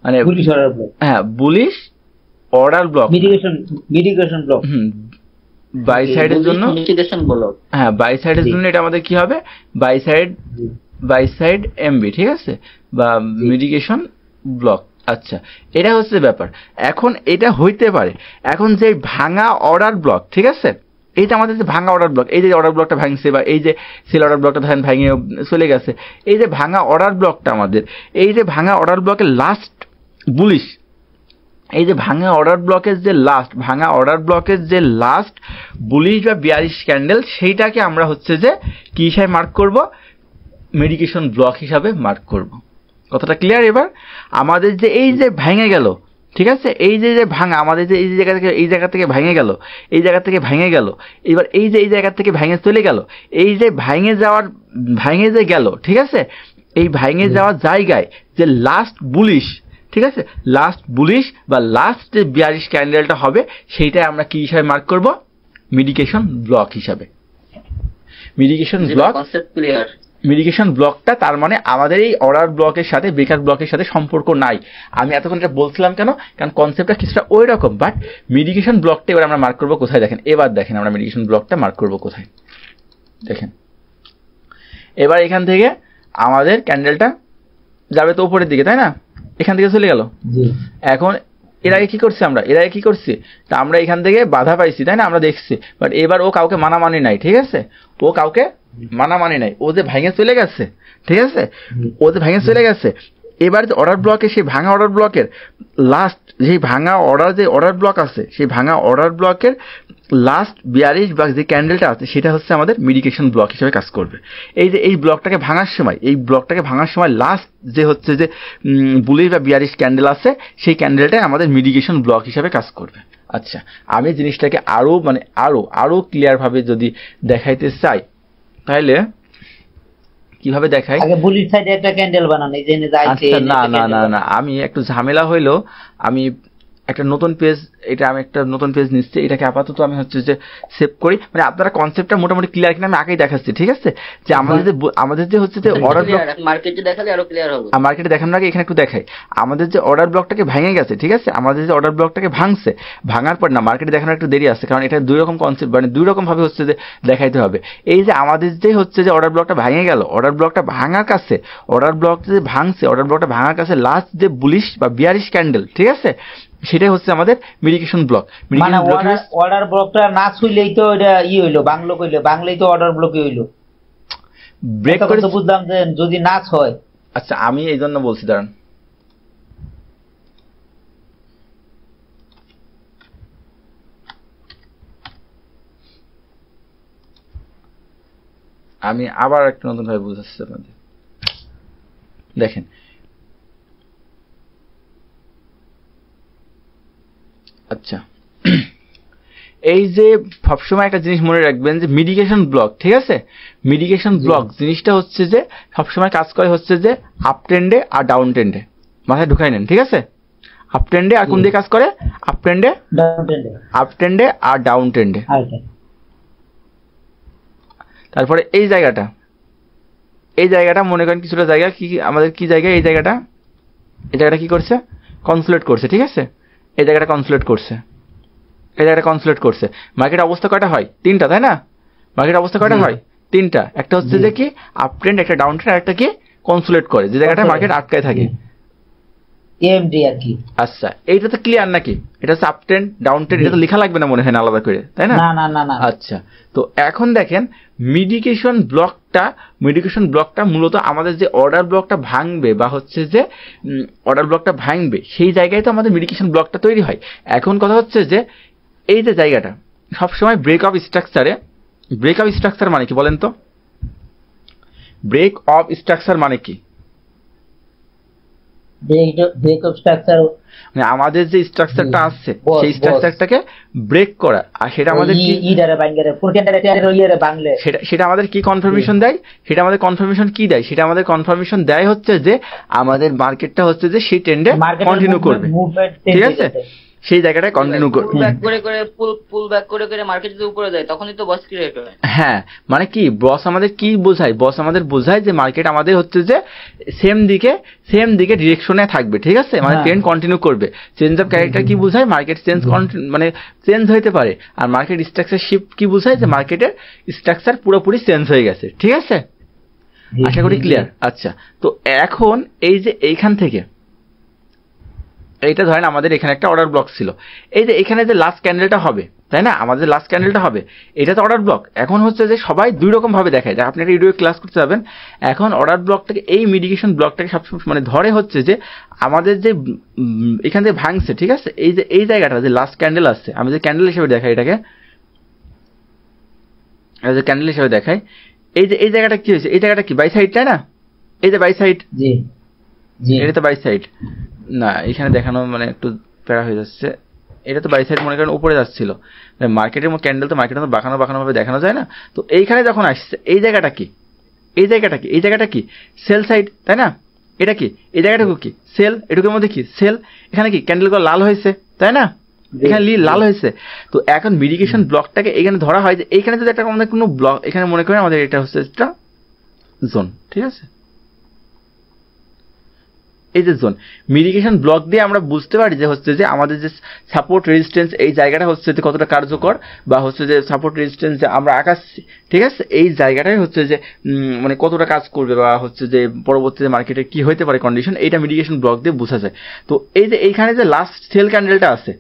মানে বুলিশ অর্ডার ব্লক। হ্যাঁ, bullish order block, mitigation block, buy সাইডের জন্য, হ্যাঁ বাই সাইডের জন্য এটা আমাদের কি হবে, বাই সাইড এমবি, ঠিক আছে, বা মিডিকেশন ব্লক। আচ্ছা, এটা হচ্ছে ব্যাপার। এখন এটা হইতে পারে, এখন যে ভাঙা অর্ডার ব্লক, ঠিক আছে, এইটা আমাদের যে ভাঙা অর্ডার ব্লক, এই যে অর্ডার ব্লকটা ভাঙছে বা এই যে সেল অর্ডার ব্লকটা ধরেন ভেঙে চলে গেছে, এই যে ভাঙা অর্ডার ব্লকটা আমাদের, এই যে ভাঙা অর্ডার ব্লকের লাস্ট বুলিশ, এই যে ভাঙা অর্ডার ব্লকের যে লাস্ট বুলিশ বা 42 ক্যান্ডেল, সেইটাকে আমরা হচ্ছে যে কি হিসাবে মার্ক করব, মেডিকেশন ব্লক হিসাবে মার্ক করব। কথাটা ক্লিয়ার? এবার আমাদের যে এই যে ভেঙে গেল, ঠিক আছে, এই যে ভাঙা আমাদের যে এই জায়গা থেকে ভেঙে গেল, এবার এই জায়গা থেকে ভেঙে চলে গেল, এই যে ভেঙে যে গেল, ঠিক আছে, এই ভেঙে যাওয়ার জায়গায় যে লাস্ট বুলিশ, ঠিক আছে, লাস্ট বুলিশ বা লাস্ট যে 42 ক্যান্ডেলটা হবে, সেইটা আমরা কি হিসাবে মার্ক করব, মেডিকেশন ব্লক হিসাবে। Medication block, concept clear? Medication ব্লকটা তার মানে আমাদের এই অর্ডার ব্লকের সাথে ব্রেকার ব্লকের সাথে সম্পর্ক নাই। আমি এতক্ষণ এটা বলছিলাম কেন, কারণ কনসেপ্টটা কিছুটা ওই রকম, বাট মেডিকেশন ব্লকটা এবার আমরা মার্ক করবো কোথায়, দেখেন, এবার দেখেন আমরা মেডিকেশন ব্লকটা মার্ক করবো কোথায়, দেখেন। এবার এখান থেকে আমাদের ক্যান্ডেলটা যাবে তো উপরের দিকে, তাই না, এখান থেকে চলে গেল। এখন এর আগে কি করছি, তা আমরা এখান থেকে বাধা পাইছি, তাই না, আমরা দেখছি, বাট এবার ও কাউকে মানামানি নাই, ঠিক আছে, ও কাউকে মানামানি নাই, ও যে ভেঙে চলে গেছে, ঠিক আছে, এবার যে অর্ডার ব্লকে, সেই ভাঙা অর্ডার ব্লকের লাস্ট যেই ভাঙা অর্ডার ব্লক আছে, সেই ভাঙা অর্ডার ব্লকের লাস্ট 42 বা যে ক্যান্ডেলটা আছে, সেটা হচ্ছে আমাদের মেডিকেশন ব্লক হিসেবে কাজ করবে। এই যে এই ব্লকটাকে ভাঙার সময় লাস্ট যে হচ্ছে যে বুলিশ বা 42 ক্যান্ডেল আছে, সেই ক্যান্ডেলটাই আমাদের মেডিকেশন ব্লক হিসেবে কাজ করবে। আচ্ছা, আমি জিনিসটাকে আরো ক্লিয়ার ভাবে যদি দেখাইতে চাই, তাহলে কিভাবে দেখাই, আগে বুলিশ সাইডে একটা ক্যান্ডেল বানানো, এই যে যাইছে, না আমি একটু ঝামেলা হইলো, আমি একটা নতুন পেজ নিচ্ছি, এটাকে আপাতত আমি হচ্ছে যে সেভ করি, মানে আপনারা কনসেপ্টটা মোটামুটি ক্লিয়ার কিনা আমি আগেই দেখাচ্ছি, ঠিক আছে, যে আমাদের যে হচ্ছে যে অর্ডার ব্লক, মার্কেটে দেখালে আরো ক্লিয়ার হবে, মার্কেটে দেখানোর আগে এখানে একটু দেখাই, আমাদের যে অর্ডার ব্লকটাকে ভেঙে গেছে, ঠিক আছে, আমাদের যে অর্ডার ব্লকটাকে ভাঙার পর না, মার্কেটে দেখানোর একটু দেরি আছে, কারণ এটা দুই রকম কনসেপ্ট, মানে দুই রকম ভাবে হচ্ছে যে দেখাইতে হবে। এই যে আমাদের যে হচ্ছে যে অর্ডার ব্লকটা ভেঙে গেল, অর্ডার ব্লকটা ভাঙার কাছে, অর্ডার ব্লকটা ভাঙার কাছে লাস্ট যে বুলিশ বা 42 ক্যান্ডেল, ঠিক আছে, সেটাই হচ্ছে আমাদের মেডিকেশন ব্লক। মানে অর্ডার ব্লকটা না ছুইলেই তো এটা হইলো, বাংলায় তো অর্ডার ব্লকই হইলো, ব্রেক করে তো বুঝলাম যে যদি নাচ হয়। আচ্ছা, আমি এই জন্য বলছি, দাঁড়ান, আমি আবার একটা নতুন ভাবে বুঝাচ্ছি আপনাদের, দেখেন, আচ্ছা এই যে সবসময় একটা জিনিস মনে রাখবেন যে মিডিকেশন ব্লক, ঠিক আছে, মিডিকেশন ব্লক জিনিসটা হচ্ছে যে সবসময় কাজ করে হচ্ছে যে আপ ট্রেন্ডে আর ডাউন ট্রেন্ডে, মাথায় ঢুকাই নেন, ঠিক আছে। আপ ট্রেন্ডে আর কোন দিকে কাজ করে? আপ ট্রেন্ডে, আপ ট্রেন্ডে আর ডাউন ট্রেন্ডে। তারপরে এই জায়গাটা মনে করেন কিছুটা জায়গা কি আমাদের কি জায়গা, এই জায়গাটা কি করছে? কনসোলিডেট করছে, ঠিক আছে, এই জায়গাটা কনসোলিডেট করছে, এই জায়গাটা কনসোলিডেট করছে। মার্কেট অবস্থা কয়টা হয়? 3টা, তাই না? মার্কেট অবস্থা কয়টা হয়? 3টা। একটা হচ্ছে যে কি আপ ট্রেন্ড, একটা ডাউন ট্রেন্ড, আর একটা কি কনসোলিডেট করে, যে জায়গাটা মার্কেট আটকায় থাকে, এমডি আর কি। আচ্ছা, এইটা তো ক্লিয়ার নাকি? এটা হচ্ছে আপ ট্রেন্ড, ডাউন ট্রেন্ড, এটা তো লেখা লাগবে না মনে হয় না আলাদা করে, তাই না? না না না। আচ্ছা, তো এখন দেখেন মিডিকেশন ব্লকটা মূলত আমাদের যে অর্ডার ব্লকটা ভাঙবে বা হচ্ছে যে অর্ডার ব্লকটা ভাঙবে, সেই জায়গায় তো আমাদের মিডিকেশন ব্লকটা তৈরি হয়। এখন কথা হচ্ছে যে এই যে জায়গাটা সবসময় ব্রেক অফ স্ট্রাকচার মানে কি বলেন তো? ব্রেক অফ স্ট্রাকচার মানে কি? ব্রেক অফ স্ট্রাকচার মানে আমাদের যে স্ট্রাকচারটা আছে সেই স্ট্রাকচারটাকে ব্রেক করা, আর সেটা আমাদের কি সেটা আমাদের কি কনফার্মেশন দেয়? সেটা আমাদের কনফার্মেশন কি দেয়? সেটা আমাদের কনফার্মেশন দেয় হচ্ছে যে আমাদের মার্কেটটা হচ্ছে যে সেই ট্রেন্ডে কন্টিনিউ করবে, ঠিক আছে, সেই জায়গাটায় কন্টিনিউ করবে। পুল ব্যাক করে মার্কেট যদি উপরে যায় তখনই তো বস ক্রিয়েট হয়। হ্যাঁ, মানে কি বস আমাদের কি বোঝায়? বস আমাদের বোঝায় যে মার্কেট আমাদের হচ্ছে যে সেম দিকে ডিরেকশনে থাকবে, ঠিক আছে, মানে ট্রেন্ড কন্টিনিউ করবে। চেঞ্জ অফ ক্যারেক্টার কি বোঝায়? মার্কেট মানে চেঞ্জ হইতে পারে। আর মার্কেট স্ট্রাকচার শিফট কি বোঝায়? যে মার্কেটের স্ট্রাকচার পুরোপুরি চেঞ্জ হয়ে গেছে, ঠিক আছে, আশা করি ক্লিয়ার। আচ্ছা, তো এখন এই যে এইখান থেকে এইটা ধরেন আমাদের এখানে একটা অর্ডার ব্লক ছিল, এই যে এখানে যে লাস্ট ক্যান্ডেলটা হবে, তাই না, আমাদের লাস্ট ক্যান্ডেলটা হবে, এটা তো অর্ডার ব্লক। এখন হচ্ছে যে সবাই দুই রকম ভাবে দেখায়, যে আপনি একটা ভিডিও ক্লাস করতে যাবেন, এখন অর্ডার ব্লকটাকে, এই মিডিকেশন ব্লকটাকে সবসময় মানে ধরে হচ্ছে যে আমাদের যে এখান থেকে ভাঙছে, ঠিক আছে, এই যে এই জায়গাটা যে লাস্ট ক্যান্ডেল আসছে, আমি যে ক্যান্ডেল হিসেবে দেখাই এটাকে, যে ক্যান্ডেল হিসেবে দেখাই, এই যে এই জায়গাটা কি হয়েছে? এই জায়গাটা কি বাই সাইড, তাই না? এই যে বাই সাইড, এটা তো বাই সাইড না, এখানে দেখানো মানে একটু প্যারা হয়ে যাচ্ছে। এটা তো বাই সাইড মনে করেন উপরে যাচ্ছিল, মার্কেটের ক্যান্ডেল তো মার্কেটের মধ্যে বাঁকানো ভাবে দেখানো যায় না। তো এইখানে যখন আসছে, এই জায়গাটা কি? এই জায়গাটা কি? সেল সাইড, তাই না? এটা কি? এই জায়গাটুকু কি? সেল। এটুকুর মধ্যে কি? সেল। এখানে কি ক্যান্ডেলগুলো লাল হয়েছে, তাই না? এখানে লাল হয়েছে। তো এখন মিডিকেশন ব্লকটাকে এখানে ধরা হয় যে এইখানে যদি একটা আমাদের কোনো ব্লক, এখানে মনে করেন আমাদের এটা হচ্ছে একটা জোন, ঠিক আছে, এই যে জোন, মিডিকেশন ব্লক দিয়ে আমরা বুঝতে পারি যে হচ্ছে যে আমাদের যে সাপোর্ট রেজিস্ট্যান্স, এই জায়গাটা হচ্ছে যে কতটা কার্যকর, বা হচ্ছে যে সাপোর্ট রেজিস্ট্যান্স যে আমরা আঁকাচ্ছি, ঠিক আছে, এই জায়গাটাই হচ্ছে যে মানে কতটা কাজ করবে, বা হচ্ছে যে পরবর্তীতে মার্কেটে কি হইতে পারে কন্ডিশন, এইটা মিডিকেশন ব্লক দিয়ে বোঝা যায়। তো এই যে এইখানে যে লাস্ট সেল ক্যান্ডেলটা আছে,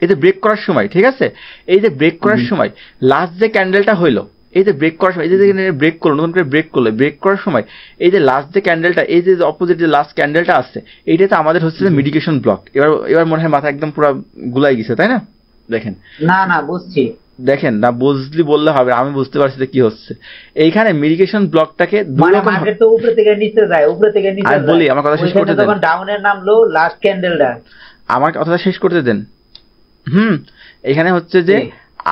এই যে ব্রেক করার সময়, ঠিক আছে, এই যে ব্রেক করার সময় লাস্ট যে ক্যান্ডেলটা হইলো, এই যে ব্রেক করার সময়, এই যে ব্রেক করলো, নতুন করে ব্রেক করলো, ব্রেক করার সময় এই যে লাস্ট যে ক্যান্ডেলটা, এই যে অপোজিট যে লাস্ট ক্যান্ডেলটা আসছে, এইটা তো আমাদের হচ্ছে যে মিডিকেশন ব্লক। এবার মনে হয় মাথা একদম পুরো গুলাই গেছে, তাই না? দেখেন, না বুঝছি, দেখেন না, বুঝলি বললে হবে, আমি বুঝতে পারছি যে কি হচ্ছে এইখানে। মিডিকেশন ব্লকটাকে মার্কেট তো উপরে থেকে নিচে যায়, উপরে থেকে নিচে যায়। বলি, আমার কথা শেষ করতে দেন। যখন ডাউনের নামলো লাস্ট ক্যান্ডেলটা, আমার কথাটা শেষ করতে দেন। এখানে হচ্ছে যে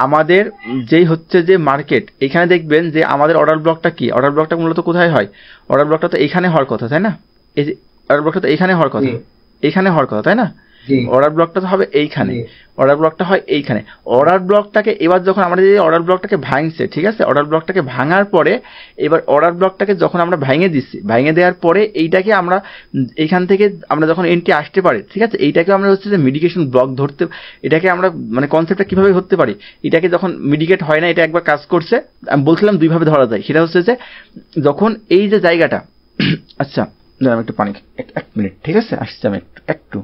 আমাদের যেই হচ্ছে যে মার্কেট, এখানে দেখবেন যে আমাদের অর্ডার ব্লকটা কি, অর্ডার ব্লকটা মূলত কোথায় হয়? অর্ডার ব্লকটা তো এখানে হওয়ার কথা, তাই না? এই যে অর্ডার ব্লকটা তো এখানে হওয়ার কথা, এখানে হওয়ার কথা, তাই না? অর্ডার ব্লকটা তো হবে এইখানে, অর্ডার ব্লকটা হয় এইখানে। অর্ডার ব্লকটাকে এবার যখন আমাদের এই অর্ডার ব্লকটাকে ভাঙছে, ঠিক আছে, অর্ডার ব্লকটাকে ভাঙার পরে এবার অর্ডার ব্লকটাকে যখন আমরা ভেঙে দিচ্ছি, ভেঙে দেওয়ার পরে এইটাকে আমরা এইখান থেকে আমরা যখন এন্ট্রি আসতে পারি, ঠিক আছে, এইটাকে আমরা হচ্ছে যে মিডিকেশন ব্লক ধরতে, এটাকে আমরা মানে কনসেপ্টটা কিভাবে ধরতে পারি, এটাকে যখন মিডিকেট হয় না, এটা একবার কাজ করছে, আমি বলছিলাম দুইভাবে ধরা যায়। সেটা হচ্ছে যে যখন এই যে জায়গাটা, আচ্ছা আমি একটু পানি, এক মিনিট, ঠিক আছে, আসছি আমি একটু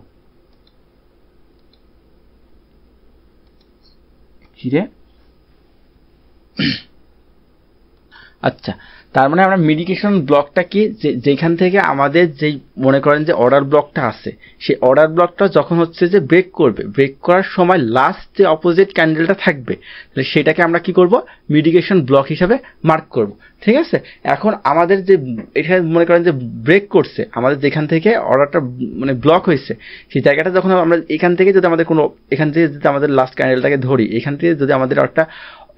আচ্ছা, তার মানে আমরা মিডিকেশন ব্লকটা কি, যেখান থেকে আমাদের যেই মনে করেন যে অর্ডার ব্লকটা আছে, সেই অর্ডার ব্লকটা যখন হচ্ছে যে ব্রেক করবে, ব্রেক করার সময় লাস্ট যে অপোজিট ক্যান্ডেলটা থাকবে, তাহলে সেটাকে আমরা কি করব, মিডিকেশন ব্লক হিসাবে মার্ক করব। ঠিক আছে, এখন আমাদের যে এখানে মনে করেন যে ব্রেক করছে, আমাদের যেখান থেকে অর্ডারটা মানে ব্লক হয়েছে, সেই জায়গাটা যখন আমরা এখান থেকে যদি আমাদের কোনো, এখান থেকে যদি আমাদের লাস্ট ক্যান্ডেলটাকে ধরি, এখান থেকে যদি আমাদের একটা,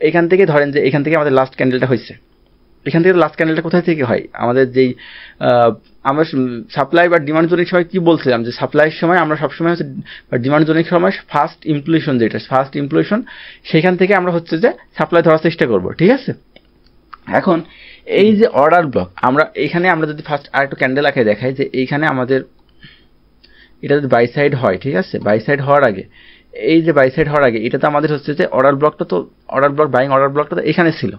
এখান থেকে ধরেন যে এখান থেকে আমাদের লাস্ট ক্যান্ডেলটা হয়েছে, এখান থেকে লাস্ট ক্যান্ডেলটা কোথায় থেকে হয়, আমাদের যেই আমরা সাপ্লাই বা ডিমান্ড জোনের সময় কি বলছিলাম, যে সাপ্লাইয়ের সময় আমরা সবসময় হচ্ছে, বা ডিমান্ড জোনের সময় ফার্স্ট ইমপ্লুশন, যেটা ফার্স্ট ইমপ্লুশন, সেখান থেকে আমরা হচ্ছে যে সাপ্লাই ধরার চেষ্টা করব। ঠিক আছে, এখন এই যে অর্ডার ব্লক, আমরা এখানে আমরা যদি ফার্স্ট আর একটু ক্যান্ডেল আঁকে দেখাই, যে এইখানে আমাদের এটা যদি বাই সাইড হয়, ঠিক আছে, বাই সাইড হওয়ার আগে, এই যে বাই সাইড হওয়ার আগে, এটা তো আমাদের হচ্ছে যে অর্ডার ব্লকটা, তো অর্ডার ব্লক, বাইং অর্ডার ব্লকটা তো এখানে ছিল,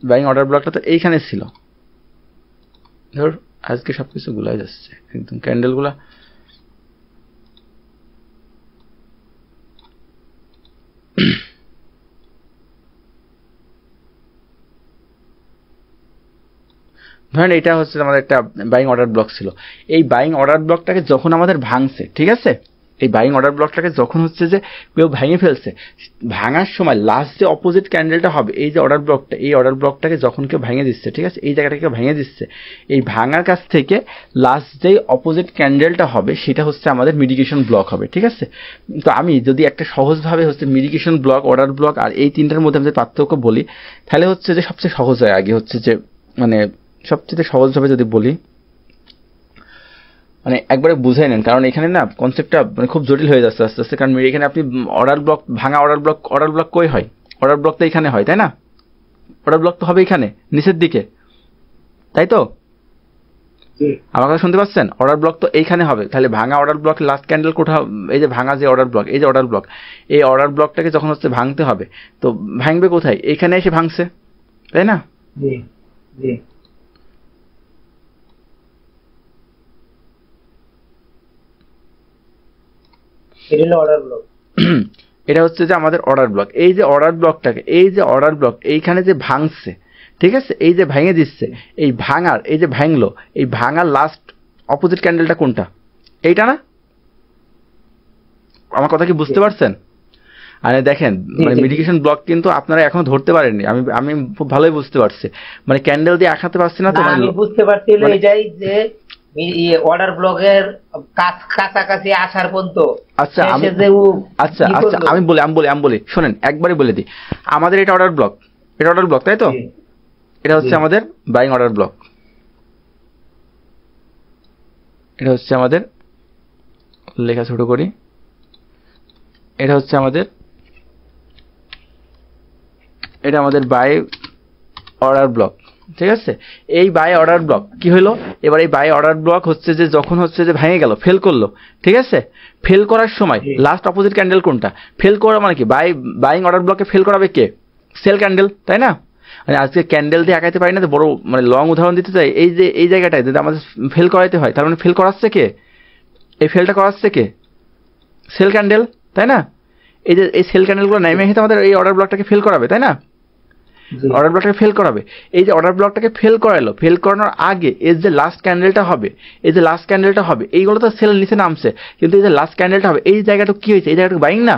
বাইং অর্ডার ব্লকটা তো এইখানে ছিল। ধর আজকে সবকিছু গুলাই যাচ্ছে একদম, ক্যান্ডেল গুলা ধরেন এটা হচ্ছে আমাদের একটা বাইং অর্ডার ব্লক ছিল। এই বাইং অর্ডার ব্লকটাকে যখন আমাদের ভাঙছে, ঠিক আছে, এই বাইং অর্ডার ব্লকটাকে যখন হচ্ছে যে কেউ ভেঙে ফেলছে, ভাঙার সময় লাস্ট যে অপোজিট ক্যান্ডেলটা হবে, এই যে অর্ডার ব্লকটা, এই অর্ডার ব্লকটাকে যখন কেউ ভেঙে দিচ্ছে, ঠিক আছে, এই জায়গাটাকে কেউ ভেঙে দিচ্ছে, এই ভাঙার কাছ থেকে লাস্ট যে অপোজিট ক্যান্ডেলটা হবে, সেটা হচ্ছে আমাদের মিডিকেশন ব্লক হবে। ঠিক আছে, তো আমি যদি একটা সহজভাবে হচ্ছে মিডিকেশন ব্লক, অর্ডার ব্লক আর এই তিনটার মধ্যে আমাদের পার্থক্য বলি, তাহলে হচ্ছে যে সবচেয়ে সহজ হয়, আগে হচ্ছে যে মানে সবচেয়ে সহজভাবে যদি বলি, মানে একবারে বুঝাই নেন, কারণ এখানে না কনসেপ্টটা মানে খুব জটিল হয়ে যাচ্ছে আস্তে আস্তে। কারণ এখানে আপনি অর্ডার ব্লক, ভাঙা অর্ডার ব্লক কই হয়, অর্ডার ব্লক তো এখানে হয়, তাই না, অর্ডার ব্লক তো হবে এখানে নিচের দিকে, তাই তো, আমার কথা শুনতে পাচ্ছেন, অর্ডার ব্লক তো এইখানে হবে, তাহলে ভাঙা অর্ডার ব্লক লাস্ট ক্যান্ডেল কোথাও, এই যে ভাঙা যে অর্ডার ব্লক, এই যে অর্ডার ব্লক, এই অর্ডার ব্লকটাকে যখন হচ্ছে ভাঙতে হবে, তো ভাঙবে কোথায়, এইখানে এসে ভাঙছে, তাই না, এটা হচ্ছে যে আমাদের অর্ডার ব্লক। এই যে অর্ডার ব্লকটাকে, এই যে অর্ডার ব্লক এইখানে যে ভাঙছে, ঠিক আছে, এই যে ভেঙে দিচ্ছে, এই ভাঙার, এই যে ভাঙলো, এই ভাঙার লাস্ট অপোজিট ক্যান্ডেলটা কোনটা, এইটা না, আমার কথা কি বুঝতে পারছেন? আরে দেখেন, মানে মিডিকেশন ব্লক কিন্তু আপনারা এখনো ধরতে পারেননি, আমি খুব ভালোই বুঝতে পারছি, মানে ক্যান্ডেল দিয়ে আঁকাতে পারছি না তো, আমি বুঝতে পারছি এটাই যে অর্ডার ব্লকের কাছাকাছি আসার পর্যন্ত। আচ্ছা আমি বলি শোনেন, একবারই বলে দিই, আমাদের এটা অর্ডার ব্লক, এটা অর্ডার ব্লক, তাই তো, এটা হচ্ছে আমাদের বাইং অর্ডার ব্লক, এটা হচ্ছে আমাদের, লেখা ছোট করি, এটা হচ্ছে আমাদের, এটা আমাদের বাই অর্ডার ব্লক। ঠিক আছে, এই বাই অর্ডার ব্লক কি হলো, এবার এই বাই অর্ডার ব্লক হচ্ছে যে যখন হচ্ছে যে ভেঙে গেল, ফেল করলো, ঠিক আছে, ফেল করার সময় লাস্ট অপোজিট ক্যান্ডেল কোনটা, ফেল করা মানে কি, বাইং অর্ডার ব্লকে ফেল করাবে কে, সেল ক্যান্ডেল, তাই না, মানে আজকে ক্যান্ডেল দিয়ে আঁকাইতে পারি না তো, বড় মানে লং উদাহরণ দিতে চাই, এই যে এই জায়গাটায় যদি আমাদের ফেল করাইতে হয়, তার মানে ফেল করাচ্ছে কে, এই ফেলটা করাচ্ছে কে, সেল ক্যান্ডেল, তাই না, এই যে এই সেল ক্যান্ডেলগুলো নেমে এসে আমাদের এই অর্ডার ব্লকটাকে ফেল করাবে, তাই না, অর্ডার ব্লকটাকে ফেল করাবে। এই যে অর্ডার ব্লকটাকে ফেল করালো, ফেল করানোর আগে এর যে লাস্ট ক্যান্ডেলটা হবে, এই যে লাস্ট ক্যান্ডেলটা হবে, এইগুলো তো সেল নিচে নামছে, কিন্তু এই যে লাস্ট ক্যান্ডেলটা হবে, এই জায়গাটা কি হয়েছে, এই জায়গাটা বাইং না,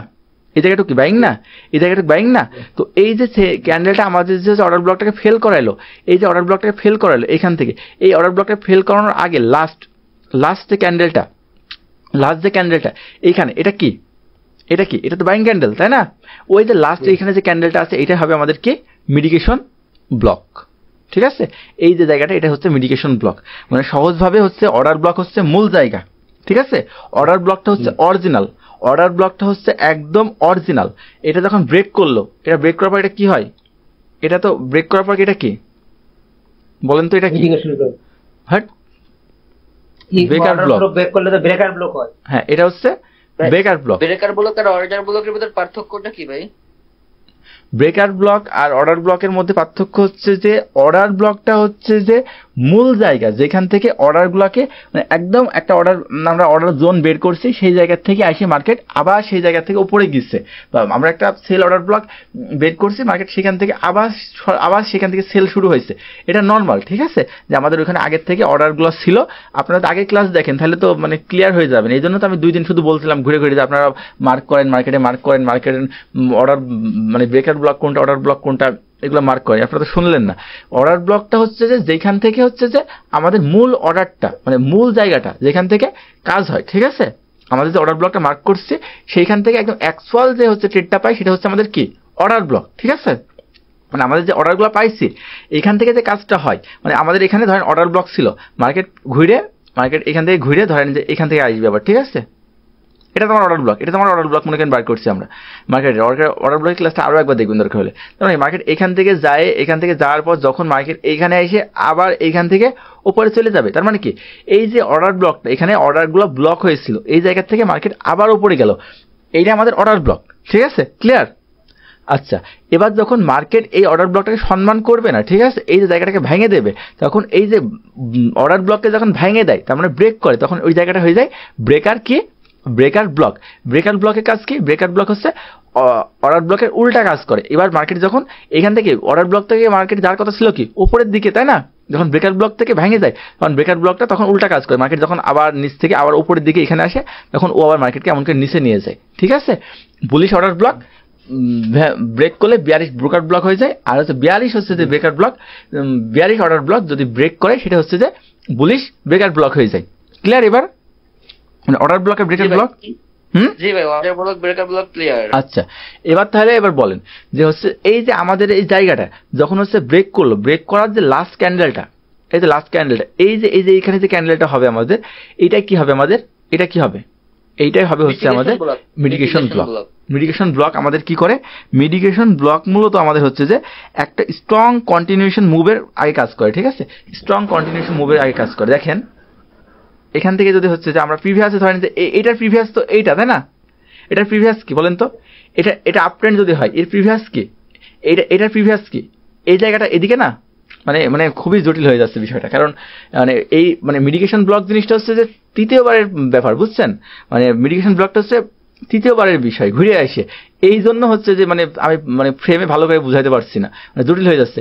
এই জায়গাটা কি বাইং না, এই জায়গাটা বাইং না, তো এই যে ক্যান্ডেলটা আমাদের যে অর্ডার ব্লকটাকে ফেল করাইলো, এই যে অর্ডার ব্লকটাকে ফেল করাইলো এখান থেকে, এই অর্ডার ব্লকটাকে ফেল করানোর আগে লাস্ট যে ক্যান্ডেলটা, এইখানে, এটা কি, এটা তো বাইং ক্যান্ডেল, তাই না, ওই যে লাস্ট এইখানে যে ক্যান্ডেলটা আছে, এটা হবে আমাদের কি, মিডিকেশন ব্লক। ঠিক আছে, এই যে জায়গাটা, এটা হচ্ছে মিডিকেশন ব্লক, মানে সহজভাবে হচ্ছে অর্ডার ব্লক হচ্ছে মূল জায়গা। ঠিক আছে, অর্ডার ব্লকটা হচ্ছে অরিজিনাল, অর্ডার ব্লকটা হচ্ছে একদম অরিজিনাল। এটা যখন ব্রেক করলো, এটা ব্রেক করার পর এটা কি হয়, এটা তো ব্রেক করার পর এটা কি বলেন তো, এটা কি, হ্যাঁ ব্রেকার ব্লক, ব্রেক করলে তো ব্রেকার ব্লক হয়, হ্যাঁ এটা হচ্ছে ব্রেকার ব্লক। ব্রেকার ব্লক আর অর্ডার ব্লকের ভিতর পার্থক্যটা কি ভাই? ব্রেকার ব্লক আর অর্ডার ব্লকের মধ্যে পার্থক্য হচ্ছে যে অর্ডার ব্লকটা হচ্ছে যে মূল জায়গা যেখান থেকে অর্ডারগুলোকে মানে একদম একটা আমরা অর্ডার জোন বের করছি, সেই জায়গা থেকে আসে মার্কেট আবার সেই জায়গা থেকে উপরে গেছে, বা আমরা একটা সেল অর্ডার ব্লক বের করছি, মার্কেট সেখান থেকে আবার সেখান থেকে সেল শুরু হয়েছে। এটা নর্মাল, ঠিক আছে, যে আমাদের ওখানে আগের থেকে অর্ডারগুলো ছিল। আপনারা তো আগের ক্লাস দেখেন, তাহলে তো মানে ক্লিয়ার হয়ে যাবেন। এই জন্য তো আমি 2 দিন শুধু বলছিলাম ঘুরে ঘুরে যে আপনারা মার্ক করেন মার্কেটের অর্ডার মানে ব্রেকার ব্লক কোনটা, অর্ডার ব্লক কোনটা, এগুলো মার্ক করেন। আপনারা তো শুনলেন না। অর্ডার ব্লকটা হচ্ছে যে যেখান থেকে হচ্ছে যে আমাদের মূল অর্ডারটা মানে মূল জায়গাটা যেখান থেকে কাজ হয়, ঠিক আছে, আমাদের যে অর্ডার ব্লকটা মার্ক করছি সেইখান থেকে একদম অ্যাকচুয়াল যে হচ্ছে ট্রেডটা পাই সেটা হচ্ছে আমাদের কি অর্ডার ব্লক, ঠিক আছে। মানে আমাদের যে অর্ডারগুলো পাইছি এখান থেকে যে কাজটা হয়, মানে আমাদের এখানে ধরেন অর্ডার ব্লক ছিল, মার্কেট এখান থেকে ঘুরে ধরেন যে এখান থেকে আসবে আবার, ঠিক আছে, এটা তোমার অর্ডার ব্লক, অর্ডার ব্লক মনে করেন বার করছি আমরা। মার্কেটের অর্ডার ব্লক ক্লাসটা আরও একবার দেখবেন দরকার হলে। তার মানে মার্কেট এখান থেকে যাওয়ার পর যখন মার্কেট এইখানে এসে আবার এইখান থেকে উপরে চলে যাবে, তার মানে কি এই যে অর্ডার ব্লকটা এখানে অর্ডারগুলো ব্লক হয়েছিল এই জায়গা থেকে মার্কেট আবার উপরে গেল, এইটা আমাদের অর্ডার ব্লক, ঠিক আছে, ক্লিয়ার। আচ্ছা, এবার যখন মার্কেট এই অর্ডার ব্লকটাকে সম্মান করবে না, ঠিক আছে, এই যে জায়গাটাকে ভেঙে দেবে, তখন এই যে অর্ডার ব্লককে যখন ভেঙে দেয় তার মানে ব্রেক করে, তখন ওই জায়গাটা হয়ে যায় ব্রেকার ব্লক। ব্রেকার ব্লকের কাজ কি? ব্রেকার ব্লক হচ্ছে অর্ডার ব্লকের উল্টা কাজ করে। এবার মার্কেট যখন এখান থেকে অর্ডার ব্লক থেকে মার্কেট যার কথা ছিল কি উপরের দিকে, তাই না, যখন ব্রেকার ব্লক থেকে ভেঙে যায় তখন ব্রেকার ব্লকটা তখন উল্টা কাজ করে। মার্কেট যখন আবার নিচ থেকে আবার উপরের দিকে এখানে আসে তখন ও আবার মার্কেটকে এমন করে নিচে নিয়ে যায়, ঠিক আছে। বুলিশ অর্ডার ব্লক ব্রেক করলে বিয়ারিশ ব্রোকার ব্লক হয়ে যায়, আর হচ্ছে বিয়ারিশ হচ্ছে যে breaker block, bearish order block যদি ব্রেক করে সেটা হচ্ছে যে বুলিশ ব্রেকার ব্লক হয়ে যায়। ক্লিয়ার? এবার মানে অর্ডার ব্লক আর ব্রেকার ব্লক। জি ভাই, order block breaker block clear. আচ্ছা, এবার বলেন যে হচ্ছে এই যে আমাদের এই জায়গাটা যখন হচ্ছে ব্রেক করলো, ব্রেক করার যে লাস্ট ক্যান্ডেলটা, এই যে লাস্ট ক্যান্ডেলটা, এই যে এখানে যে ক্যান্ডেলটা হবে আমাদের, এটা কি হবে আমাদের, এটা কি হবে, এইটাই হবে হচ্ছে আমাদের মিডিকেশন ব্লক। মিডিকেশন ব্লক আমাদের কি করে? মিডিকেশন ব্লক মূলত আমাদের হচ্ছে যে একটা স্ট্রং কন্টিনিউশন মুভের আগে কাজ করে, ঠিক আছে, স্ট্রং কন্টিনিউশন মুভের আগে কাজ করে। দেখেন এখান থেকে যদি হচ্ছে যে আমরা প্রিভিয়াসে ধরেন যে এটার প্রিভিয়াস তো এইটা, তাই না, এটার প্রিভিয়াস কি বলেন তো, এটা আপ ট্রেন্ড যদি হয় এর প্রিভিয়াস কি, এটার প্রিভিয়াস কি, এই জায়গাটা এদিকে না, মানে খুবই জটিল হয়ে যাচ্ছে বিষয়টা। কারণ মানে মিডিকেশন ব্লক জিনিসটা হচ্ছে যে তৃতীয়বারের ব্যাপার, বুঝছেন, মানে মিডিকেশন ব্লকটা হচ্ছে তৃতীয়বারের বিষয় ঘুরে আসে, এই জন্য হচ্ছে যে আমি ফ্রেমে ভালো করে বুঝাইতে পারছি না, মানে জটিল হয়ে যাচ্ছে।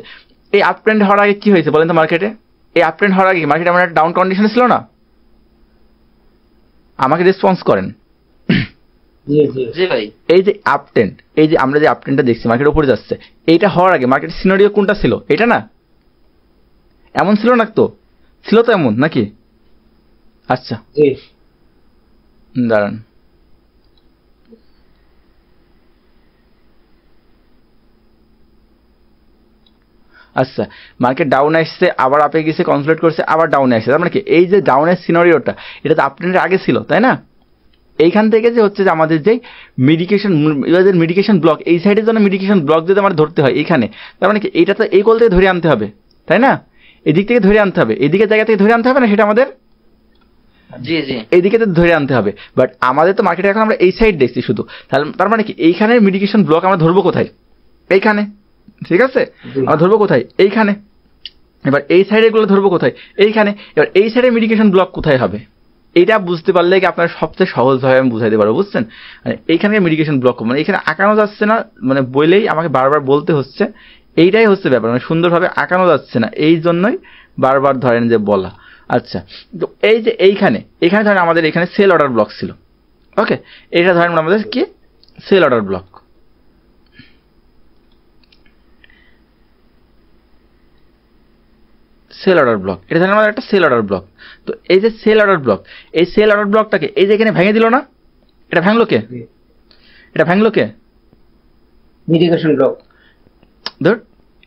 এই আপ ট্রেন্ড হওয়ার আগে কি হয়েছে বলেন তো মার্কেটে? এই আপ ট্রেন্ড হওয়ার আগে মার্কেটে আমার একটা ডাউন কন্ডিশন ছিল না? আমাকে রেসপন্স করেন। এই যে আপ ট্রেন্ড, এই যে আমরা যে আপ ট্রেন্ডটা দেখছি মার্কেট উপরে যাচ্ছে, এইটা হওয়ার আগে মার্কেট সিনারিও কোনটা ছিল? এটা না, এমন ছিল না তো, ছিল তো এমন নাকি? আচ্ছা দাঁড়ান, আচ্ছা মার্কেট ডাউন আসছে আবার আপে গেছে, কনসোলিডেট করছে আবার ডাউনে আসছে, তার মানে কি এই যে ডাউনের সিনারিওটা এটা তো আপ ট্রেন্ডের আগে ছিল, তাই না। এইখান থেকে যে হচ্ছে যে আমাদের যে মিডিকেশন ব্লক, এই সাইডের জন্য মিডিকেশন ব্লক যদি আমার ধরতে হয় এইখানে, তার মানে কি এইটা তো এই কল থেকে ধরে আনতে হবে, তাই না, এদিক থেকে ধরে আনতে হবে, এদিকে জায়গা থেকে ধরে আনতে হবে না, সেটা আমাদের এইদিকে তো ধরে আনতে হবে। বাট আমাদের তো মার্কেটে এখন আমরা এই সাইড দেখছি শুধু, তার মানে কি এইখানের মিডিকেশন ব্লক আমরা ধরবো কোথায়? এইখানে, ঠিক আছে, আমরা ধরবো কোথায়? এইখানে। এবার এই সাইডে গুলো ধরবো কোথায়? এইখানে। এবার এই সাইডে মিডিকেশন ব্লক কোথায় হবে? এইটা বুঝতে পারলে কি আপনার সবচেয়ে সহজভাবে আমি বুঝাইতে পারবো, বুঝছেন। মানে এইখানে মিডিকেশন ব্লক মানে এখানে আঁকানো যাচ্ছে না, মানে বইলেই আমাকে বারবার বলতে হচ্ছে, এইটাই হচ্ছে ব্যাপার, মানে সুন্দরভাবে আঁকানো যাচ্ছে না, এই জন্যই বারবার ধরেন যে বলা। আচ্ছা, তো এই যে এখানে ধরেন আমাদের এখানে সেল অর্ডার ব্লক ছিল, ওকে, এটা ধরেন আমাদের কি sell order block. Sell order block, এটা ধরেন আমাদের একটা সেল অর্ডার ব্লক। তো এই যে সেল অর্ডার ব্লক, এই সেল অর্ডার ব্লকটাকে এই যে এখানে ভেঙে দিল না, এটা ভাঙলো কে? মিডিকেশন ব্লক। ধর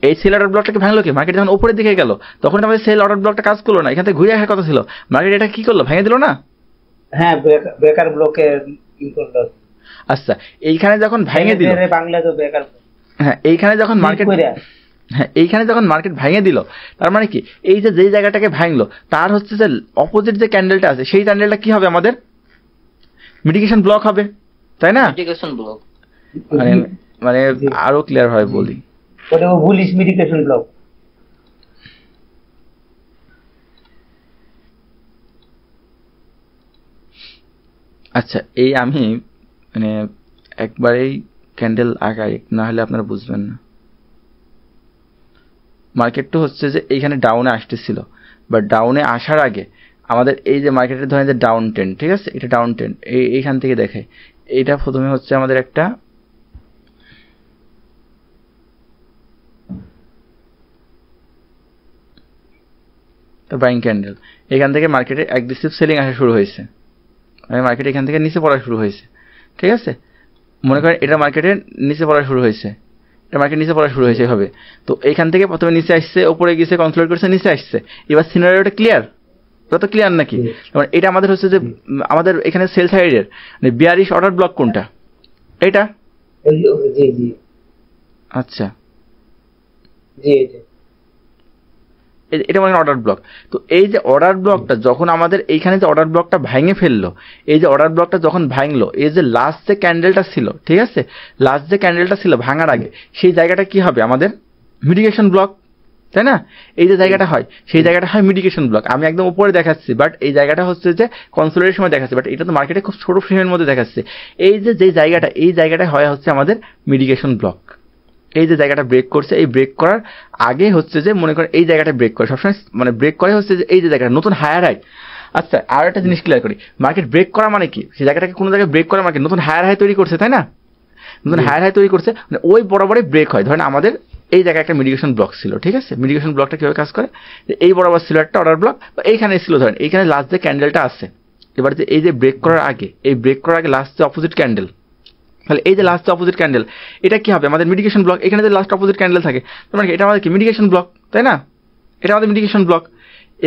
এই সেল অর্ডার ব্লকটাকে ভাঙলো কে? মার্কেট যখন উপরের দিকে গেল তখন আমাদের সেল অর্ডার ব্লকটা কাজ করলো না, এখান থেকে ঘুরে আসার কথা ছিল, মার্কেট এটা কি করলো? ভেঙে দিল না? হ্যাঁ, ব্রেকার ব্লকে কি করলো? আচ্ছা, এইখানে যখন ভেঙে দিল, বাংলা তো ব্রেকার, হ্যাঁ এইখানে যখন মার্কেট ভেঙে দিল, তার মানে কি এই যে যেই জায়গাটাকে ভাঙলো তার হচ্ছে যে অপোজিট যে ক্যান্ডেলটা আছে সেই ক্যান্ডেলটা কি হবে? আমাদের মিডিকেশন ব্লক হবে, তাই না। মিডিকেশন ব্লক মানে আরো ক্লিয়ার ভাবে বলি, ওটা বুলিশ মিডিকেশন ব্লক। আচ্ছা, এই আমি মানে একবারেই ক্যান্ডেল আঁকাই, না হলে আপনারা বুঝবেন না। মার্কেটটা হচ্ছে যে এইখানে ডাউনে আসতেছিল, বাট ডাউনে আসার আগে আমাদের এই যে মার্কেটের ধরেন যে ডাউন ট্রেন্ড, ঠিক আছে, এটা ডাউন ট্রেন্ড, এইখান থেকে দেখাই। এইটা প্রথমে হচ্ছে আমাদের একটা বাইং ক্যান্ডেল, এখান থেকে মার্কেটে অ্যাগ্রেসিভ সেলিং আসা শুরু হয়েছে, মানে মার্কেট এখান থেকে নিচে পড়া শুরু হয়েছে, ঠিক আছে। মনে করেন এটা মার্কেটে নিচে পড়া শুরু হয়েছে, এটা মার্কেট নিচে পড়া শুরু হয়েছে এভাবে। তো এইখান থেকে প্রথমে নিচে আসছে, ওপরে গেছে, কনসোলিডেট করছে, নিচে আসছে। এবার সিনারিওটা ক্লিয়ার, কত ক্লিয়ার নাকি? এটা আমাদের হচ্ছে যে আমাদের এখানে সেল সাইডের মানে বিয়ারিশ অর্ডার ব্লক কোনটা? এটা। আচ্ছা, এটা মানে অর্ডার ব্লক। তো এই যে অর্ডার ব্লকটা যখন আমাদের এইখানে যে অর্ডার ব্লকটা ভেঙে ফেললো, এই যে অর্ডার ব্লকটা যখন ভাঙলো, এই যে লাস্ট যে ক্যান্ডেলটা ছিল, ঠিক আছে, লাস্ট যে ক্যান্ডেলটা ছিল ভাঙার আগে, সেই জায়গাটা কি হবে? আমাদের মিডিকেশন ব্লক, তাই না? এই যে জায়গাটা হয়, সেই জায়গাটা হয় মিডিকেশন ব্লক। আমি একদম উপরে দেখাচ্ছি, বাট এই জায়গাটা হচ্ছে যে কনসোলিডেশনের সময় দেখাচ্ছি, বাট এটা তো মার্কেটে খুব ছোট ফ্রেমের মধ্যে দেখাচ্ছে। এই যে জায়গাটা, এই জায়গাটা হয় হচ্ছে আমাদের মিডিকেশন ব্লক। এই যে জায়গাটা ব্রেক করছে, এই ব্রেক করার আগে হচ্ছে যে মনে করেন এই জায়গাটা ব্রেক করে, সবসময় মানে ব্রেক করে হচ্ছে যে এই যে জায়গাটা নতুন হায়ার হাই। আচ্ছা, আর একটা জিনিস ক্লিয়ার করি, মার্কেট ব্রেক করা মানে কি? সেই জায়গাটাকে কোনো জায়গায় ব্রেক করা মানে নতুন হায়ার হাই তৈরি করছে, তাই না? নতুন হায়ার হাই তৈরি করছে, মানে ওই বরাবরই ব্রেক হয়। ধরেন আমাদের এই জায়গায় একটা মিডিকেশন ব্লক ছিল, ঠিক আছে, মিডিকেশন ব্লকটা কিভাবে কাজ করে? এই বরাবর ছিল একটা অর্ডার ব্লক, বা এইখানে ছিল, ধরেন এইখানে লাস্ট যে ক্যান্ডেলটা আছে, এবার যে এই যে ব্রেক করার আগে, এই ব্রেক করার আগে লাস্ট যে অপোজিট ক্যান্ডেল, তাহলে এই যে লাস্ট অপোজিট ক্যান্ডেল, এটা কি হবে? আমাদের মিডিকেশন ব্লক। এখানে যে লাস্ট অপোজিট ক্যান্ডেল থাকে, তার মানে এটা আমাদের কি? মিডিকেশন ব্লক, তাই না? এটা আমাদের মিডিকেশন ব্লক।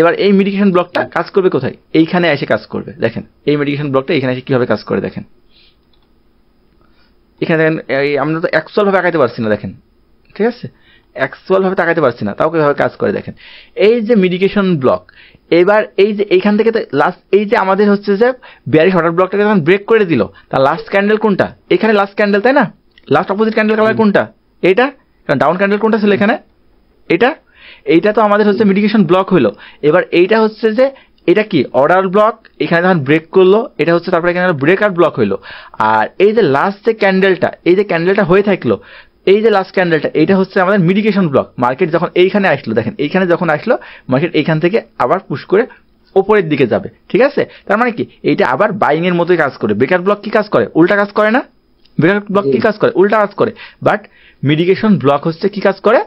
এবার এই মিডিকেশন ব্লকটা কাজ করবে কোথায়? এইখানে এসে কাজ করবে। দেখেন এই মিডিকেশন ব্লকটা এখানে এসে কিভাবে কাজ করে, দেখেন এখানে দেখেন, আমরা তো অ্যাকচুয়াল ভাবে আঁকাইতে পারছি না, দেখেন, ঠিক আছে, অ্যাকচুয়াল ভাবে তাকাইতে পারছি না, তাও কিভাবে কাজ করে দেখেন। এই যে মিডিকেশন ব্লক, এবার এই যে এইখান থেকে লাস্ট এই যে আমাদের হচ্ছে যে বিয়ারিশ অর্ডার ব্লকটাকে যখন ব্রেক করে দিল, তার লাস্ট ক্যান্ডেল কোনটা? এখানে লাস্ট ক্যান্ডেল, তাই না? লাস্ট অপোজিট ক্যান্ডেল কালার কোনটা? এইটা। ডাউন ক্যান্ডেল কোনটা ছিল এখানে? এটা। এইটা তো আমাদের হচ্ছে মিডিকেশন ব্লক হইলো। এবার এইটা হচ্ছে যে এটা কি? Order block. এখানে যখন ব্রেক করলো, এটা হচ্ছে তারপরে এখানে ব্রেকার ব্লক হইলো। আর এই যে লাস্ট যে ক্যান্ডেলটা, এই যে ক্যান্ডেলটা হয়ে থাকলো, এই যে লাস্ট ক্যান্ডেলটা, এইটা হচ্ছে আমাদের মিডিকেশন ব্লক। মার্কেট যখন এইখানে আসলো, দেখেন এইখানে যখন আসলো, মার্কেট এইখান থেকে আবার পুশ করে ওপরের দিকে যাবে, ঠিক আছে। তার মানে কি? এইটা আবার বাইং এর মতোই কাজ করে। ব্রেকার ব্লক কি কাজ করে? উল্টা কাজ করে না? ব্রেকার ব্লক কি কাজ করে? উল্টা কাজ করে। বাট মিডিকেশন ব্লক হচ্ছে কি কাজ করে?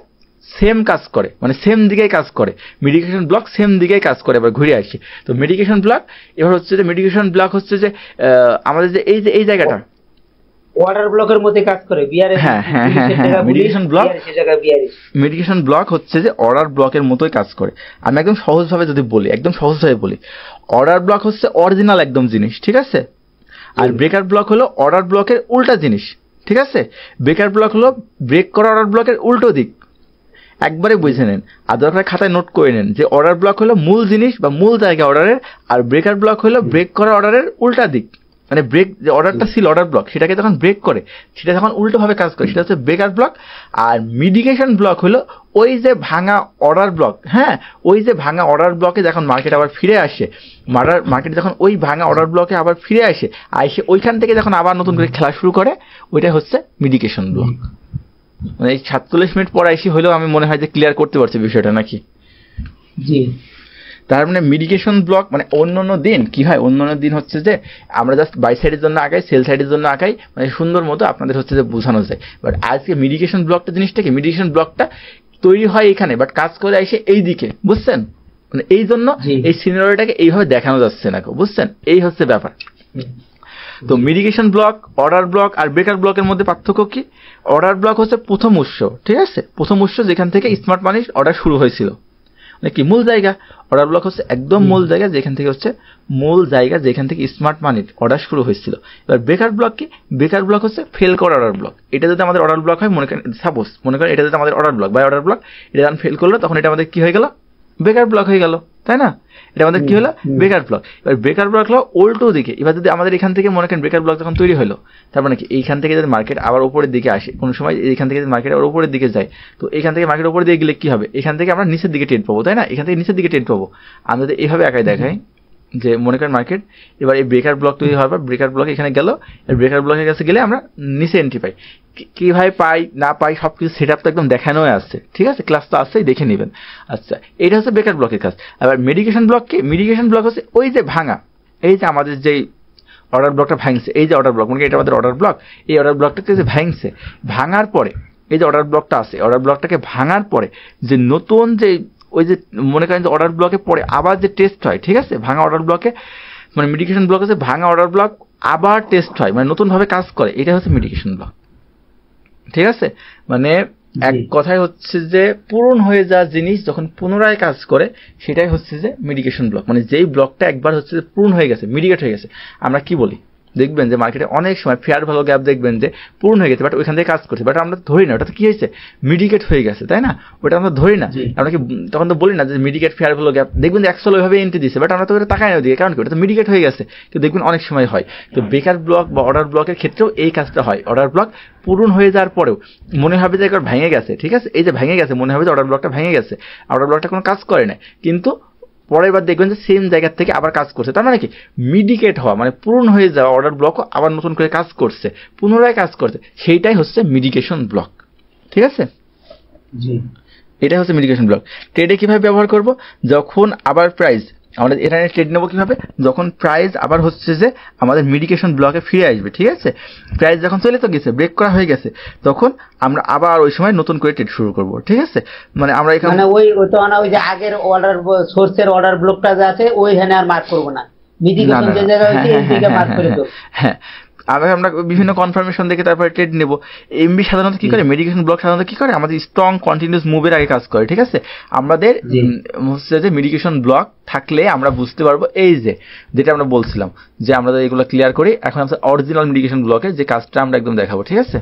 সেম কাজ করে, মানে সেম দিকেই কাজ করে। মিডিকেশন ব্লক সেম দিকেই কাজ করে। এবার ঘুরে আসি তো মিডিকেশন ব্লক, এবার হচ্ছে যে মিডিকেশন ব্লক হচ্ছে যে আমাদের যে এই জায়গাটা অর্ডার ব্লকের মধ্যে কাজ করে। মিডিকেশন ব্লক, মিডিকেশন ব্লক হচ্ছে যে অর্ডার ব্লকের মতোই কাজ করে। আমি একদম সহজভাবে যদি বলি, একদম সহজভাবে বলি, অর্ডার ব্লক হচ্ছে অরিজিনাল একদম জিনিস, ঠিক আছে। আর ব্রেকার ব্লক হলো অর্ডার ব্লকের উল্টা জিনিস, ঠিক আছে। ব্রেকার ব্লক হলো ব্রেক করা অর্ডার ব্লকের উল্টো দিক। একবারে বুঝে নেন, আর দরকার খাতায় নোট করে নেন যে অর্ডার ব্লক হলো মূল জিনিস বা মূল জায়গা অর্ডারের, আর ব্রেকার ব্লক হলো ব্রেক করা অর্ডারের উল্টা দিক। মানে ব্রেক যে অর্ডারটা ছিল অর্ডার ব্লক, সেটাকে যখন ব্রেক করে, সেটা যখন উল্টোভাবে কাজ করে, সেটা হচ্ছে ব্রেকার ব্লক। আর মিডিকেশন ব্লক হলো ওই যে ভাঙা অর্ডার ব্লক, হ্যাঁ, ওই যে ভাঙা অর্ডার ব্লকে যখন মার্কেট আবার ফিরে আসে, মার্কেট যখন ওই ভাঙা অর্ডার ব্লকে আবার ফিরে আসে, এসে ওইখান থেকে যখন আবার নতুন করে খেলা শুরু করে, ওইটাই হচ্ছে মিডিকেশন ব্লক। মানে এই 47 মিনিট পরে এসে হলেও আমি মনে হয় যে ক্লিয়ার করতে পারছি বিষয়টা, নাকি? জি। তার মানে মিডিকেশন ব্লক মানে অন্যান্য দিন কি হয়, অন্যান্য দিন হচ্ছে যে আমরা জাস্ট বাই সাইডের জন্য আঁকাই, সেল সাইডের জন্য আঁকাই, মানে সুন্দর মতো আপনাদের হচ্ছে যে বোঝানো যায়। বাট আজকে মিডিকেশন ব্লকটা জিনিসটা কি? মিডিকেশন ব্লকটা তৈরি হয় এখানে, বাট কাজ করে এসে এই দিকে, বুঝছেন? মানে এই জন্য এই সিনারিওটাকে এইভাবে দেখানো যাচ্ছে না, বুঝছেন? এই হচ্ছে ব্যাপার। তো মিডিকেশন ব্লক, অর্ডার ব্লক আর ব্রেকার ব্লকের মধ্যে পার্থক্য কি? অর্ডার ব্লক হচ্ছে প্রথম উৎস, ঠিক আছে, প্রথম উৎস যেখান থেকে স্মার্ট মানির অর্ডার শুরু হয়েছিল, নাকি মূল জায়গা। অর্ডার ব্লক হচ্ছে একদম মূল জায়গা, যেখান থেকে হচ্ছে মূল জায়গা, যেখান থেকে স্মার্ট মানির অর্ডার শুরু হয়েছিল। এবার ব্রেকার ব্লক কি? ব্রেকার ব্লক হচ্ছে ফেল করা অর্ডার ব্লক। এটা যদি আমাদের অর্ডার ব্লক হয়, মনে করেন সাপোজ মনে করেন এটা যদি আমাদের অর্ডার ব্লক বা অর্ডার ব্লক, এটা যখন ফেল করলো, তখন এটা আমাদের কি হয়ে গেল? ব্রেকার ব্লক হয়ে গেল। তাই না? এটা আমাদের কি হলো? Breaker block. এবার ব্রেকার ব্লক হলো উল্টো দিকে। এবার যদি আমাদের এখান থেকে মনে করেন ব্রেকার ব্লক যখন তৈরি হলো, তার মানে কি এইখান থেকে যদি মার্কেট আবার উপরের দিকে আসে, কোনো সময় এখান থেকে যদি মার্কেট আবার উপরের দিকে যায়, তো এখান থেকে মার্কেট উপরের দিকে গেলে কি হবে? এখান থেকে আমরা নিচের দিকে ট্রেড পাবো, তাই না? এখান থেকে নিচের দিকে ট্রেড পাবো। আমরা যদি এইভাবে একাই দেখাই যে মনে করেন মার্কেট এবার এই ব্রেকার ব্লক তৈরি হওয়ার পর ব্রেকার ব্লক এখানে গেল, এই ব্রেকার ব্লকের কাছে গেলে আমরা নিচে এন্ট্রি পাই। কিভাবে পাই না পাই সবকিছু সেট আপ তো একদম দেখানো আছে, ঠিক আছে? ক্লাস তো আসছেই, দেখে নেবেন। আচ্ছা, এটা হচ্ছে ব্রেকার ব্লকের কাজ। আবার মিডিকেশন ব্লক কি? মিডিকেশন ব্লক হচ্ছে ওই যে ভাঙা, এই যে আমাদের যেই অর্ডার ব্লকটা ভাঙছে, এই যে অর্ডার ব্লক, মানে এটা আমাদের অর্ডার ব্লক, এই অর্ডার ব্লকটাকে যে ভাঙছে, ভাঙার পরে এই যে অর্ডার ব্লকটা আছে, অর্ডার ব্লকটাকে ভাঙার পরে যে নতুন যে ওই যে মনে করেন যে অর্ডার ব্লকে পরে আবার যে টেস্ট হয়, ঠিক আছে? ভাঙা অর্ডার ব্লকে মানে মিডিকেশন ব্লক আছে, ভাঙা অর্ডার ব্লক আবার টেস্ট হয়, মানে নতুনভাবে কাজ করে, এটা হচ্ছে মিডিকেশন ব্লক, ঠিক আছে? মানে এক কথায় হচ্ছে যে পূরণ হয়ে যাওয়া জিনিস যখন পুনরায় কাজ করে সেটাই হচ্ছে যে মিডিকেশন ব্লক। মানে যেই ব্লকটা একবার হচ্ছে যে পূরণ হয়ে গেছে, মিডিকেট হয়ে গেছে। আমরা কি বলি? দেখবেন যে মার্কেটে অনেক সময় ফেয়ার ভ্যালু গ্যাপ দেখবেন যে পূরণ হয়ে গেছে, বাট ওইখান থেকে কাজ করছে, বাট আমরা ধরি না ওটা কি হয়েছে, মিডিকেট হয়ে গেছে, তাই না? ওটা আমরা ধরি না, আমরা কি তখন তো বলি না যে মিডিকেট ফেয়ার ভ্যালু গ্যাপ। দেখবেন যে অ্যাকচুয়ালি ওইভাবে এন্ট্রি দিচ্ছে, বাট আমরা তো ওটা তাকাই না ওদিকে, কারণ কি ওটা তো মিডিকেট হয়ে গেছে। তো দেখবেন অনেক সময় হয়। তো ব্রেকার ব্লক বা অর্ডার ব্লকের ক্ষেত্রেও এই কাজটা হয়। অর্ডার ব্লক পূরণ হয়ে যাওয়ার পরেও মনে হবে যে একবার ভেঙে গেছে, ঠিক আছে? এই যে ভেঙে গেছে, মনে হবে যে অর্ডার ব্লকটা ভেঙে গেছে, অর্ডার ব্লকটা কোনো কাজ করে না, কিন্তু পরের বার দেখবেন যে সেম জায়গা থেকে আবার কাজ করছে। তার মানে কি মিডিকেট হওয়া, মানে পূরণ হয়ে যাওয়া অর্ডার ব্লকও আবার নতুন করে কাজ করছে, পুনরায় কাজ করছে, সেইটাই হচ্ছে মিডিকেশন ব্লক, ঠিক আছে? এটা হচ্ছে মিডিকেশন ব্লক। ট্রেডে কিভাবে ব্যবহার করব? যখন আবার প্রাইস আমাদের এখানে ট্রেড নেবো কিভাবে? যখন প্রাইস আবার হচ্ছে যে আমাদের মিডিকেশন ব্লকে ফিরে আসবে, ঠিক আছে? প্রাইস যখন চলে তো গেছে, ব্রেক করা হয়ে গেছে, তখন আমরা আবার ওই সময় নতুন করে ট্রেড শুরু করব, ঠিক আছে? মানে আমরা এখানে মানে ওই যে আগের অর্ডার সোর্সের অর্ডার ব্লকটা যা আছে ওইখানে আর মার্ক করব না, মিডিকেশন যে জায়গা হচ্ছে এই দিকে মার্ক করে দেব। হ্যাঁ, আমরা বিভিন্ন কনফার্মেশন দেখে তারপরে ট্রেড নেব। এমবি সাধারণত কি করে, মেডিকেশন ব্লক সাধারণত কি করে, আমাদের স্ট্রং কন্টিনিউয়াস মুভের আগে কাজ করে, ঠিক আছে? আমাদের হচ্ছে যে মেডিকেশন ব্লক থাকলে আমরা বুঝতে পারবো এই যে যেটা আমরা বলছিলাম যে আমরা এগুলো ক্লিয়ার করি। এখন আমরা অরিজিনাল মেডিকেশন ব্লকের যে কাজটা আমরা একদম দেখাবো, ঠিক আছে?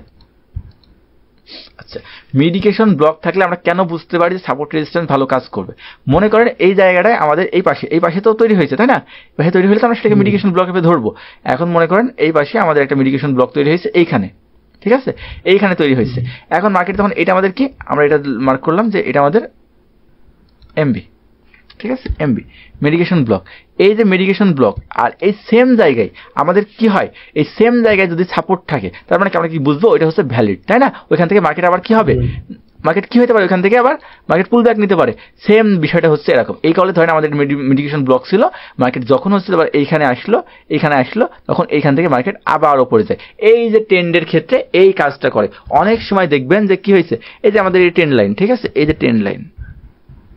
আচ্ছা, মিডিকেশন ব্লক থাকলে আমরা কেন বুঝতে পারি যে সাপোর্ট রেজিস্ট্যান্স ভালো কাজ করবে? মনে করেন এই জায়গাটায় আমাদের এই পাশে তো তৈরি হয়েছে, তাই না? পাশে তৈরি হলে তো আমরা সেটাকে মিডিকেশন ব্লক হিসেবে ধরবো। এখন মনে করেন এই পাশে আমাদের একটা মিডিকেশন ব্লক তৈরি হয়েছে এইখানে, ঠিক আছে? এইখানে তৈরি হয়েছে। এখন মার্কেট তখন এটা আমাদের কি, আমরা এটা মার্ক করলাম যে এটা আমাদের এমবি, ঠিক আছে? MB medication block. এই যে মেডিকেশন ব্লক আর এই সেম জায়গায় আমাদের কি হয়, এই সেম জায়গায় যদি সাপোর্ট থাকে তার মানে আমরা কি বুঝবো এটা হচ্ছে ভ্যালিড, তাই না? ওইখান থেকে মার্কেট আবার কি হবে, মার্কেট কি হতে পারে, ওইখান থেকে আবার মার্কেট পুল ব্যাক নিতে পারে। সেম বিষয়টা হচ্ছে এরকম। এই কারণে ধরেন আমাদের মিডিকেশন ব্লক ছিল, মার্কেট যখন হচ্ছে আবার এইখানে আসলো তখন এইখান থেকে মার্কেট আবার ওপরে যায়। এই যে ট্রেন্ডের ক্ষেত্রে এই কাজটা করে। অনেক সময় দেখবেন যে কি হয়েছে, এই যে আমাদের এই ট্রেন্ড লাইন, ঠিক আছে? এই যে ট্রেন্ড লাইন,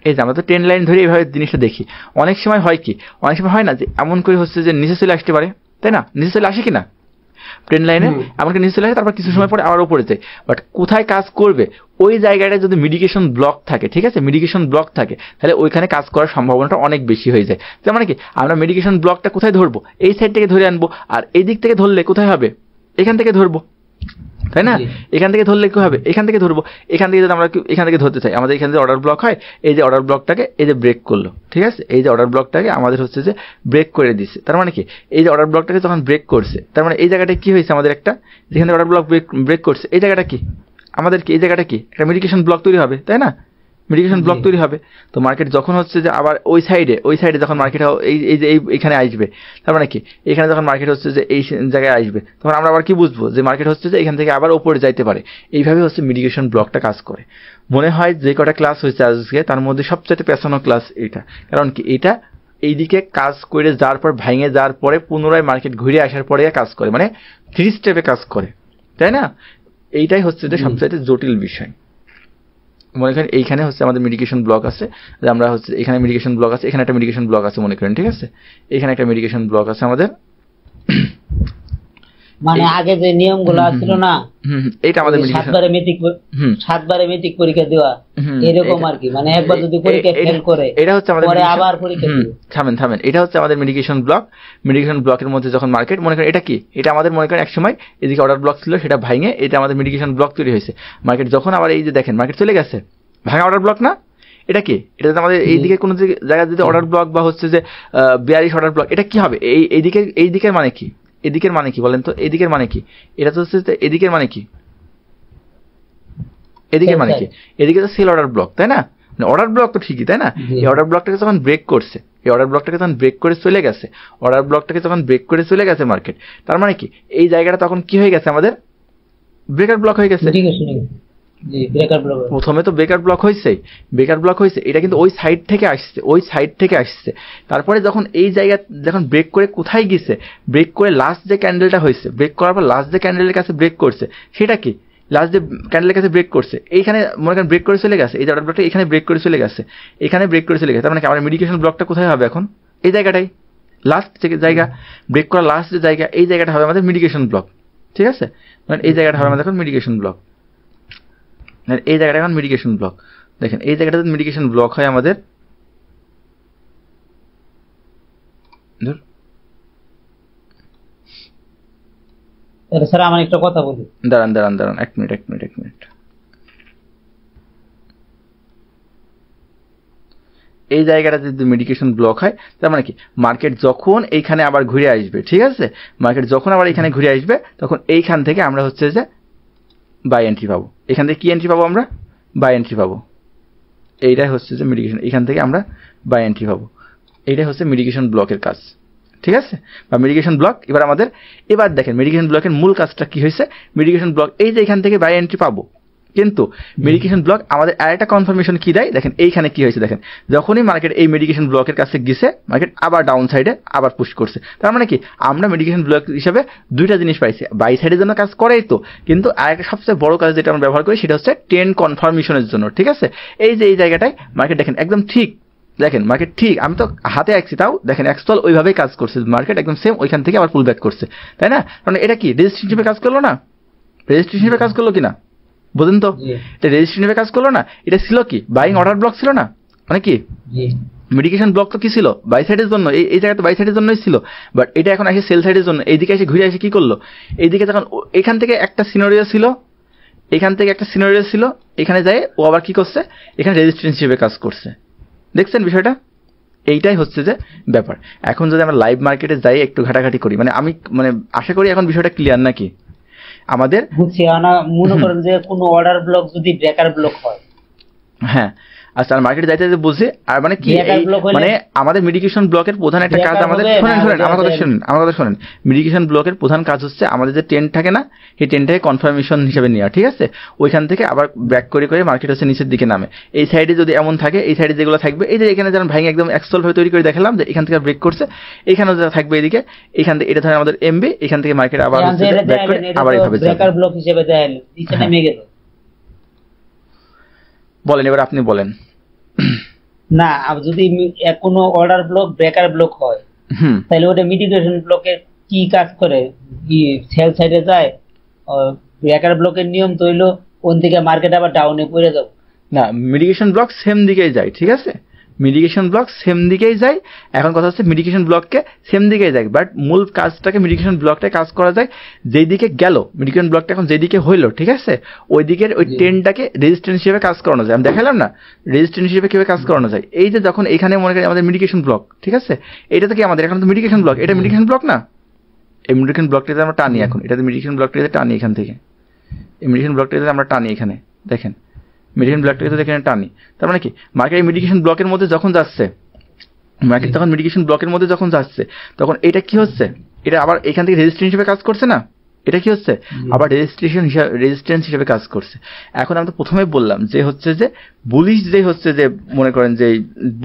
এই যে আমরা তো ট্রেন্ড লাইন ধরে এইভাবে জিনিসটা দেখি। অনেক সময় হয় কি, অনেক সময় হয় না যে এমন করে হচ্ছে যে নিচে চলে আসতে পারে, তাই না? নিচে চলে আসে কিনা ট্রেন্ড লাইনে, এমনকি নিচে চলে আসে, তারপর কিছু সময় পরে আবার উপরে যায়। বাট কোথায় কাজ করবে, ওই জায়গাটা যদি মিডিকেশন ব্লক থাকে, ঠিক আছে? মিডিকেশন ব্লক থাকে তাহলে ওইখানে কাজ করার সম্ভাবনাটা অনেক বেশি হয়ে যায়। তার মানে কি আমরা মিডিকেশন ব্লকটা কোথায় ধরবো, এই সাইড থেকে ধরে আনবো, আর এই দিক থেকে ধরলে কোথায় হবে, এখান থেকে ধরবো, তাই না? এখান থেকে ধরলে কি হবে, এখান থেকে ধরবো। এখান থেকে যদি আমরা এখান থেকে ধরতে চাই, আমাদের এখানে যে অর্ডার ব্লক হয়, এই যে অর্ডার ব্লকটাকে এই যে ব্রেক করলো, ঠিক আছে? এই যে অর্ডার ব্লকটাকে আমাদের হচ্ছে যে ব্রেক করে দিচ্ছে। তার মানে কি এই যে অর্ডার ব্লকটাকে যখন ব্রেক করছে, তার মানে এই জায়গাটা কি হয়েছে, আমাদের একটা যেখানে অর্ডার ব্লক ব্রেক করছে, এই জায়গাটা কি আমাদের কি, এই জায়গাটা কি একটা মেডিকেশন ব্লক তৈরি হবে, তাই না? মেডিকেশন ব্লক তৈরি হবে। তো মার্কেট যখন হচ্ছে যে আবার ওই সাইডে যখন মার্কেট এই যে এইখানে আসবে, তার মানে কি এখানে যখন মার্কেট হচ্ছে যে এই জায়গায় আসবে, তখন আমরা আবার কি বুঝবো যে মার্কেট হচ্ছে যে এখান থেকে আবার উপরে যাইতে পারে। এইভাবে হচ্ছে মিডিকেশন ব্লকটা কাজ করে। মনে হয় যে কটা ক্লাস হয়েছে আজকে তার মধ্যে সবচেয়ে পেছানো ক্লাস এটা। কারণ কি এটা এইদিকে কাজ করে যাওয়ার পর ভেঙে যাওয়ার পরে পুনরায় মার্কেট ঘুরে আসার পরে কাজ করে, মানে 3 স্টেপে কাজ করে, তাই না? এইটাই হচ্ছে যে সবচেয়ে জটিল বিষয়। মনে করেন এইখানে হচ্ছে আমাদের মেডিকেশন ব্লক আছে, যে আমরা হচ্ছে এখানে মেডিকেশন ব্লক আছে, এখানে একটা মেডিকেশন ব্লক আছে মনে করেন, ঠিক আছে? এখানে একটা মেডিকেশন ব্লক আছে আমাদের, মানে আগে যে নিয়মগুলো ছিল না, এটা আমাদের সাতবারে মেট্রিক পরীক্ষা দেওয়া এরকম আর কি, মানে একবার যদি পরীক্ষা ফেল করে এটা হচ্ছে আমাদের পরে আবার পরীক্ষা দিবে। থামেন, এটা হচ্ছে আমাদের মেডিকেশন ব্লক। মেডিকেশন ব্লকের মধ্যে যখন মার্কেট মনে করেন এটা কি, এটা আমাদের মনে করেন এক সময় এদিকে অর্ডার ব্লক ছিল, সেটা ভাঙে এটা আমাদের মেডিকেশন ব্লক তৈরি হয়েছে। মার্কেট যখন আবার এই যে দেখেন মার্কেট চলে গেছে, ভাঙা অর্ডার ব্লক না, এটা কি? এটা যদি আমাদের এই দিকে কোনো জায়গায় যদি অর্ডার ব্লক বা হচ্ছে যে বেয়ারিশ অর্ডার ব্লক, এটা কি হবে? এই দিকের মানে কি? এদিকের মানে কি বলেন তো? এদিকের মানে কি? এটা তো হচ্ছে এদিকের মানে কি? এদিকের মানে কি? এদিকে তো সেল অর্ডার ব্লক, তাই না? অর্ডার ব্লক তো ঠিকই, তাই না? এই অর্ডার ব্লকটাকে যখন ব্রেক করছে, এই অর্ডার ব্লকটাকে যখন ব্রেক করে চলে গেছে, অর্ডার ব্লকটাকে যখন ব্রেক করে চলে গেছে মার্কেট, তার মানে কি এই জায়গাটা তখন কি হয়ে গেছে? আমাদের ব্রেকার ব্লক হয়ে গেছে। প্রথমে তো ব্রেকার ব্লক হয়েছে, এটা কিন্তু ওই সাইড থেকে আসছে, তারপরে যখন এই জায়গা যখন ব্রেক করে কোথায় গেছে, ব্রেক করে লাস্ট যে ক্যান্ডেলটা হয়েছে, ব্রেক করার পর লাস্ট যে ক্যান্ডেলের কাছে ব্রেক করছে, সেটা কি? লাস্ট যে ক্যান্ডেলের কাছে ব্রেক করছে, এইখানে মনে করেন ব্রেক করে চলে গেছে, এই অর্ডার ব্লকটা এখানে ব্রেক করে চলে গেছে, তার মানে আমার মিডিকেশন ব্লকটা কোথায় হবে এখন? এই জায়গাটাই লাস্ট জায়গা, ব্রেক করা লাস্ট যে জায়গা, এই জায়গাটা হবে আমাদের মিডিকেশন ব্লক, ঠিক আছে? মানে এই জায়গাটা হবে আমাদের এখন মিডিকেশন ব্লক, এই জায়গাটা এখন মিডিকেশন ব্লক। দেখেন এই জায়গাটা যদি মিডিকেশন ব্লক হয় আমাদের, স্যার আমার একটা কথা বলি, দাঁড়ান এক মিনিট। এই জায়গাটা যদি মেডিকেশন ব্লক হয়, তার মানে কি মার্কেট যখন এইখানে আবার ঘুরে আসবে, ঠিক আছে, মার্কেট যখন আবার এখানে ঘুরে আসবে, তখন এইখান থেকে আমরা হচ্ছে যে বাই এন্ট্রি পাবো। এখান থেকে কি এন্ট্রি পাবো? আমরা বাই এন্ট্রি পাবো। এইটাই হচ্ছে যে মিডিকেশন, এখান থেকে আমরা বাই এন্ট্রি পাবো। এইটাই হচ্ছে মিডিকেশন ব্লকের কাজ, ঠিক আছে, বা মিডিকেশন ব্লক। এবার দেখেন মিডিকেশন ব্লকের মূল কাজটা কি হয়েছে। মিডিকেশন ব্লক এই যে এখান থেকে বাই এন্ট্রি পাবো, কিন্তু মিডিকেশন ব্লক আমাদের আরেকটা কনফার্মেশন কি দেয়? দেখেন এইখানে কি হয়েছে, দেখেন যখনই মার্কেট এই মেডিকেশন ব্লকের কাছে গেছে, মার্কেট আবার ডাউন সাইডে আবার পুশ করছে। তার মানে কি আমরা মেডিকেশন ব্লক হিসাবে দুইটা জিনিস পাইছি, বাই সাইডের জন্য কাজ করেই তো, কিন্তু আরেকটা সবচেয়ে বড় কাজ যেটা আমরা ব্যবহার করি সেটা হচ্ছে ট্রেন্ড কনফার্মেশনের জন্য, ঠিক আছে। এই যে এই জায়গাটায় মার্কেট দেখেন একদম ঠিক, দেখেন মার্কেট ঠিক, আমি তো হাতে আঁকছি, তাও দেখেন এক্সটল ওইভাবেই কাজ করছে, মার্কেট একদম সেম ওইখান থেকে আবার পুল ব্যাক করছে, তাই না? কারণ এটা কি রেজিস্ট্রেশন হিসেবে কাজ করলো না? রেজিস্ট্রেশন হিসেবে কাজ করলো কিনা বুঝেন তো? এটা রেজিস্ট্রেশন হিসেবে কাজ করলো না? এটা ছিল কি বাইং অর্ডার ব্লক ছিল না? মানে কি মিডিকেশন ব্লক তো কি ছিল? বাই সাইডের জন্য, এই জায়গা তো বাই সাইডের জন্যই ছিল, বাট এটা এখন আসে সেল সাইডের জন্য। এইদিকে এসে ঘুরে এসে কি করলো? এইদিকে তখন এখান থেকে একটা সিনারিও ছিল, এখানে যায় ও আবার কি করছে, এখানে রেজিস্ট্রেশন হিসেবে কাজ করছে। দেখছেন বিষয়টা? এইটাই হচ্ছে যে ব্যাপার। এখন যদি আমরা লাইভ মার্কেটে যাই একটু ঘাটাঘাটি করি, মানে আমি আশা করি এখন বিষয়টা ক্লিয়ার নাকি আমাদের? বুঝছি। মনে করেন যে কোনো অর্ডার ব্লক যদি ব্রেকার ব্লক হয়, হ্যাঁ আচ্ছা, আর মার্কেটে যাইতে বুঝছি। আর মানে কি মানে আমাদের মিডিকেশন ব্লকের প্রধান একটা কাজ আমাদের, শোনেন আমার কথা শোনেন। মিডিকেশন ব্লকের প্রধান কাজ হচ্ছে আমাদের যে ট্রেন্ড থাকে না, সেই ট্রেন্ডটাকে কনফার্মেশন হিসেবে নেওয়া, ঠিক আছে। ওইখান থেকে আবার ব্যাক করে মার্কেট হচ্ছে নিচের দিকে নামে। এই সাইডে যদি এমন থাকে, এই সাইডে যেগুলো থাকবে, এই যে এখানে যেমন ভাঙে একদম এক্সল ভাবে তৈরি করে দেখালাম যে এখান থেকে ব্রেক করছে, এখানেও যা থাকবে এদিকে, এখান থেকে এটা ধরে আমাদের এমবি, এখান থেকে মার্কেট আবার ব্যাক করে আবার এইভাবে ব্রেকার ব্লক হিসেবে দেয়, নিচে নেমে গেল। বলেন এবার আপনি বলেন। না, যদি কোনো অর্ডার ব্লক ব্রেকার ব্লক হয়, তাহলে ওটা মিটিগেশন ব্লকের কি কাজ করে? সেল সাইডে যায়। ব্রেকার ব্লকের নিয়ম তো হইলো কোন দিকে মার্কেট আবার ডাউনে পড়ে যাবে না, মিটিগেশন ব্লক সেম দিকেই যায়, ঠিক আছে, মিডিকেশন ব্লক সেম দিকেই যায়। এখন কথা হচ্ছে মিডিকেশন ব্লককে সেম দিকেই যায়, বাট মূল কাজটাকে মিডিকেশন ব্লকটাই কাজ করা যায় যেই দিকে গেল, মিডিকেশন ব্লকটা এখন যেদিকে হইলো, ঠিক আছে, ওই দিকের ওই ট্রেনটাকে রেজিস্ট্যান্স হিসেবে কাজ করানো যায়। আমি দেখালাম না রেজিস্ট্যান্স হিসেবে কিভাবে কাজ করানো যায়। এই যে যখন এখানে মনে করি আমাদের মিডিকেশন ব্লক, ঠিক আছে, এটা তো কি আমাদের এখন তো মিডিকেশন ব্লক, এটা মিডিকেশন ব্লক না, এই মিডিকেশন ব্লকটাতে আমরা টানি এখন, এটাতে মিডিকেশন ব্লকটাতে টানি এখান থেকে, এই মিডিকেশন ব্লকটাতে আমরা টানি এখানে, দেখেন মিডিকেশন ব্লকটাকে তো এখানে টানি। তার মানে কি মার্কেট এই মিডিকেশন ব্লকের মধ্যে যখন যাচ্ছে, মার্কেট যখন মিডিকেশন ব্লকের মধ্যে যখন যাচ্ছে, তখন এটা কি হচ্ছে, এটা আবার এখান থেকে রেজিস্ট্যান্স হিসেবে কাজ করছে না, এটা কি হচ্ছে আবার রেজিস্ট্যান্স হিসেবে কাজ করছে। এখন আমরা প্রথমে বললাম যে হচ্ছে যে বুলিশ যে হচ্ছে যে মনে করেন যে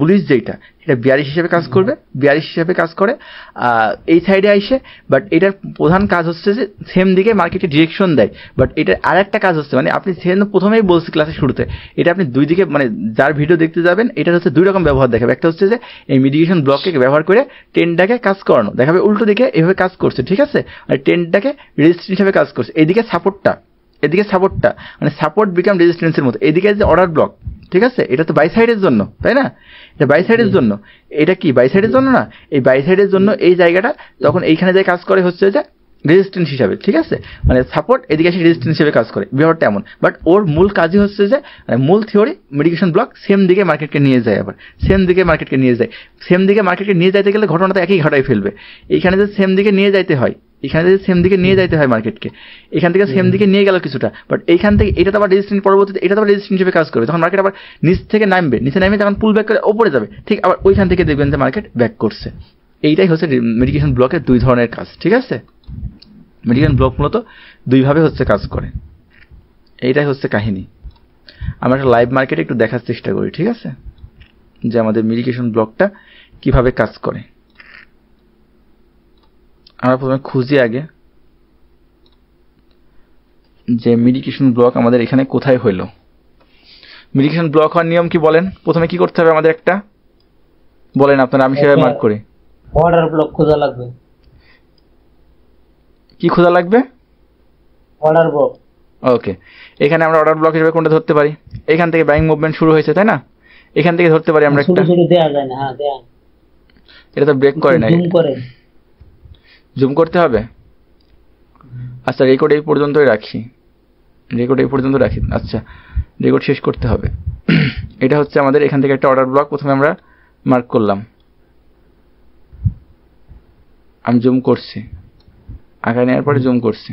বুলিশ যেটা, এটা বিয়ারিশ হিসেবে কাজ করবে, বিয়ারিশ হিসেবে কাজ করে এই সাইডে আইসে, বাট এটার প্রধান কাজ হচ্ছে যে সেম দিকে মার্কেটে ডিরেকশন দেয়। বাট এটার আর একটা কাজ হচ্ছে, মানে আপনি সেজন্য প্রথমেই বলছি ক্লাসের শুরুতে, এটা আপনি দুই দিকে মানে যার ভিডিও দেখতে যাবেন এটার হচ্ছে দুই রকম ব্যবহার দেখাবে। একটা হচ্ছে যে এই মিডিকেশন ব্লককে ব্যবহার করে ট্রেন্ডটাকে কাজ করানো দেখাবে, উল্টো দিকে এভাবে কাজ করছে, ঠিক আছে, আর ট্রেন্ডটাকে রেজিস্ট্যান্স হিসেবে কাজ করছে। এদিকে সাপোর্টটা মানে সাপোর্ট বিকাম রেজিস্ট্যান্সের মতো। এদিকে যে অর্ডার ব্লক, ঠিক আছে, এটা তো বাই সাইডের জন্য, তাই না, এটা বাই সাইডের জন্য, এটা কি বাই সাইডের জন্য না, এই বাই সাইডের জন্য এই জায়গাটা তখন এইখানে যে কাজ করে হচ্ছে যে রেজিস্ট্যান্স হিসাবে, ঠিক আছে, মানে সাপোর্ট এদিকে এসে রেজিস্ট্যান্স হিসেবে কাজ করে, ব্যাপারটা এমন। বাট ওর মূল কাজই হচ্ছে যে মূল থিওরি মিটিগেশন ব্লক সেম দিকে মার্কেটকে নিয়ে যায়, আবার সেম দিকে মার্কেটকে নিয়ে যায়। সেম দিকে মার্কেটকে নিয়ে যাইতে গেলে ঘটনাটা একই ঘটাই ফেলবে। এইখানে যে সেম দিকে নিয়ে যাইতে হয়, এখানে যদি সেম দিকে নিয়ে যাইতে হয় মার্কেটকে, এখান থেকে সেম দিকে নিয়ে গেল কিছুটা, বাট এইখান থেকে এটা তো আবার রেজিস্ট্যান্স, পরবর্তীতে এটা তো আবার রেজিস্ট্যান্স হিসেবে কাজ করবে। তখন মার্কেট আবার নিচ থেকে নামবে, নিচে নামে যখন পুল ব্যাক করে ওপরে যাবে, ঠিক আবার ওইখান থেকে দেখবেন যে মার্কেট ব্যাক করছে। এইটাই হচ্ছে মিটিগেশন ব্লকের দুই ধরনের কাজ, ঠিক আছে। মিটিগেশন ব্লক মূলত দুইভাবে হচ্ছে কাজ করে, এইটাই হচ্ছে কাহিনী। আমরা একটা লাইভ মার্কেটে একটু দেখার চেষ্টা করি, ঠিক আছে, যে আমাদের মিটিগেশন ব্লকটা কিভাবে কাজ করে। আমরা প্রথমে খুঁজি আগে যে মিটিগেশন ব্লক আমাদের এখানে কোথায় হইল। মিটিগেশন ব্লক হওয়ার নিয়ম কি বলেন? প্রথমে কি করতে হবে আমাদের? একটা বলেন আপনারা, আমি সেভাবে মার্ক করি। অর্ডার ব্লক খোঁজা লাগবে। কি খোঁজা লাগবে? Order block. ওকে, এখানে আমরা অর্ডার ব্লক হিসেবে কোনটা ধরতে পারি? এখান থেকে বাইং মুভমেন্ট শুরু হয়েছে, তাই না? এখান থেকে ধরতে পারি আমরা একটা। শুরু দেয়া যায় না, হ্যাঁ দেয়া। এটা তো ব্রেক করে নাই, জুম করে, জুম করতে হবে। আচ্ছা, রেকর্ড এই পর্যন্তই রাখি, রেকর্ড এই পর্যন্ত রাখি। আচ্ছা, রেকর্ড শেষ করতে হবে। এটা হচ্ছে আমাদের এখান থেকে একটা অর্ডার ব্লক প্রথমে আমরা মার্ক করলাম। আমি জুম করছি, আঁকা নেওয়ার পরে জুম করছি।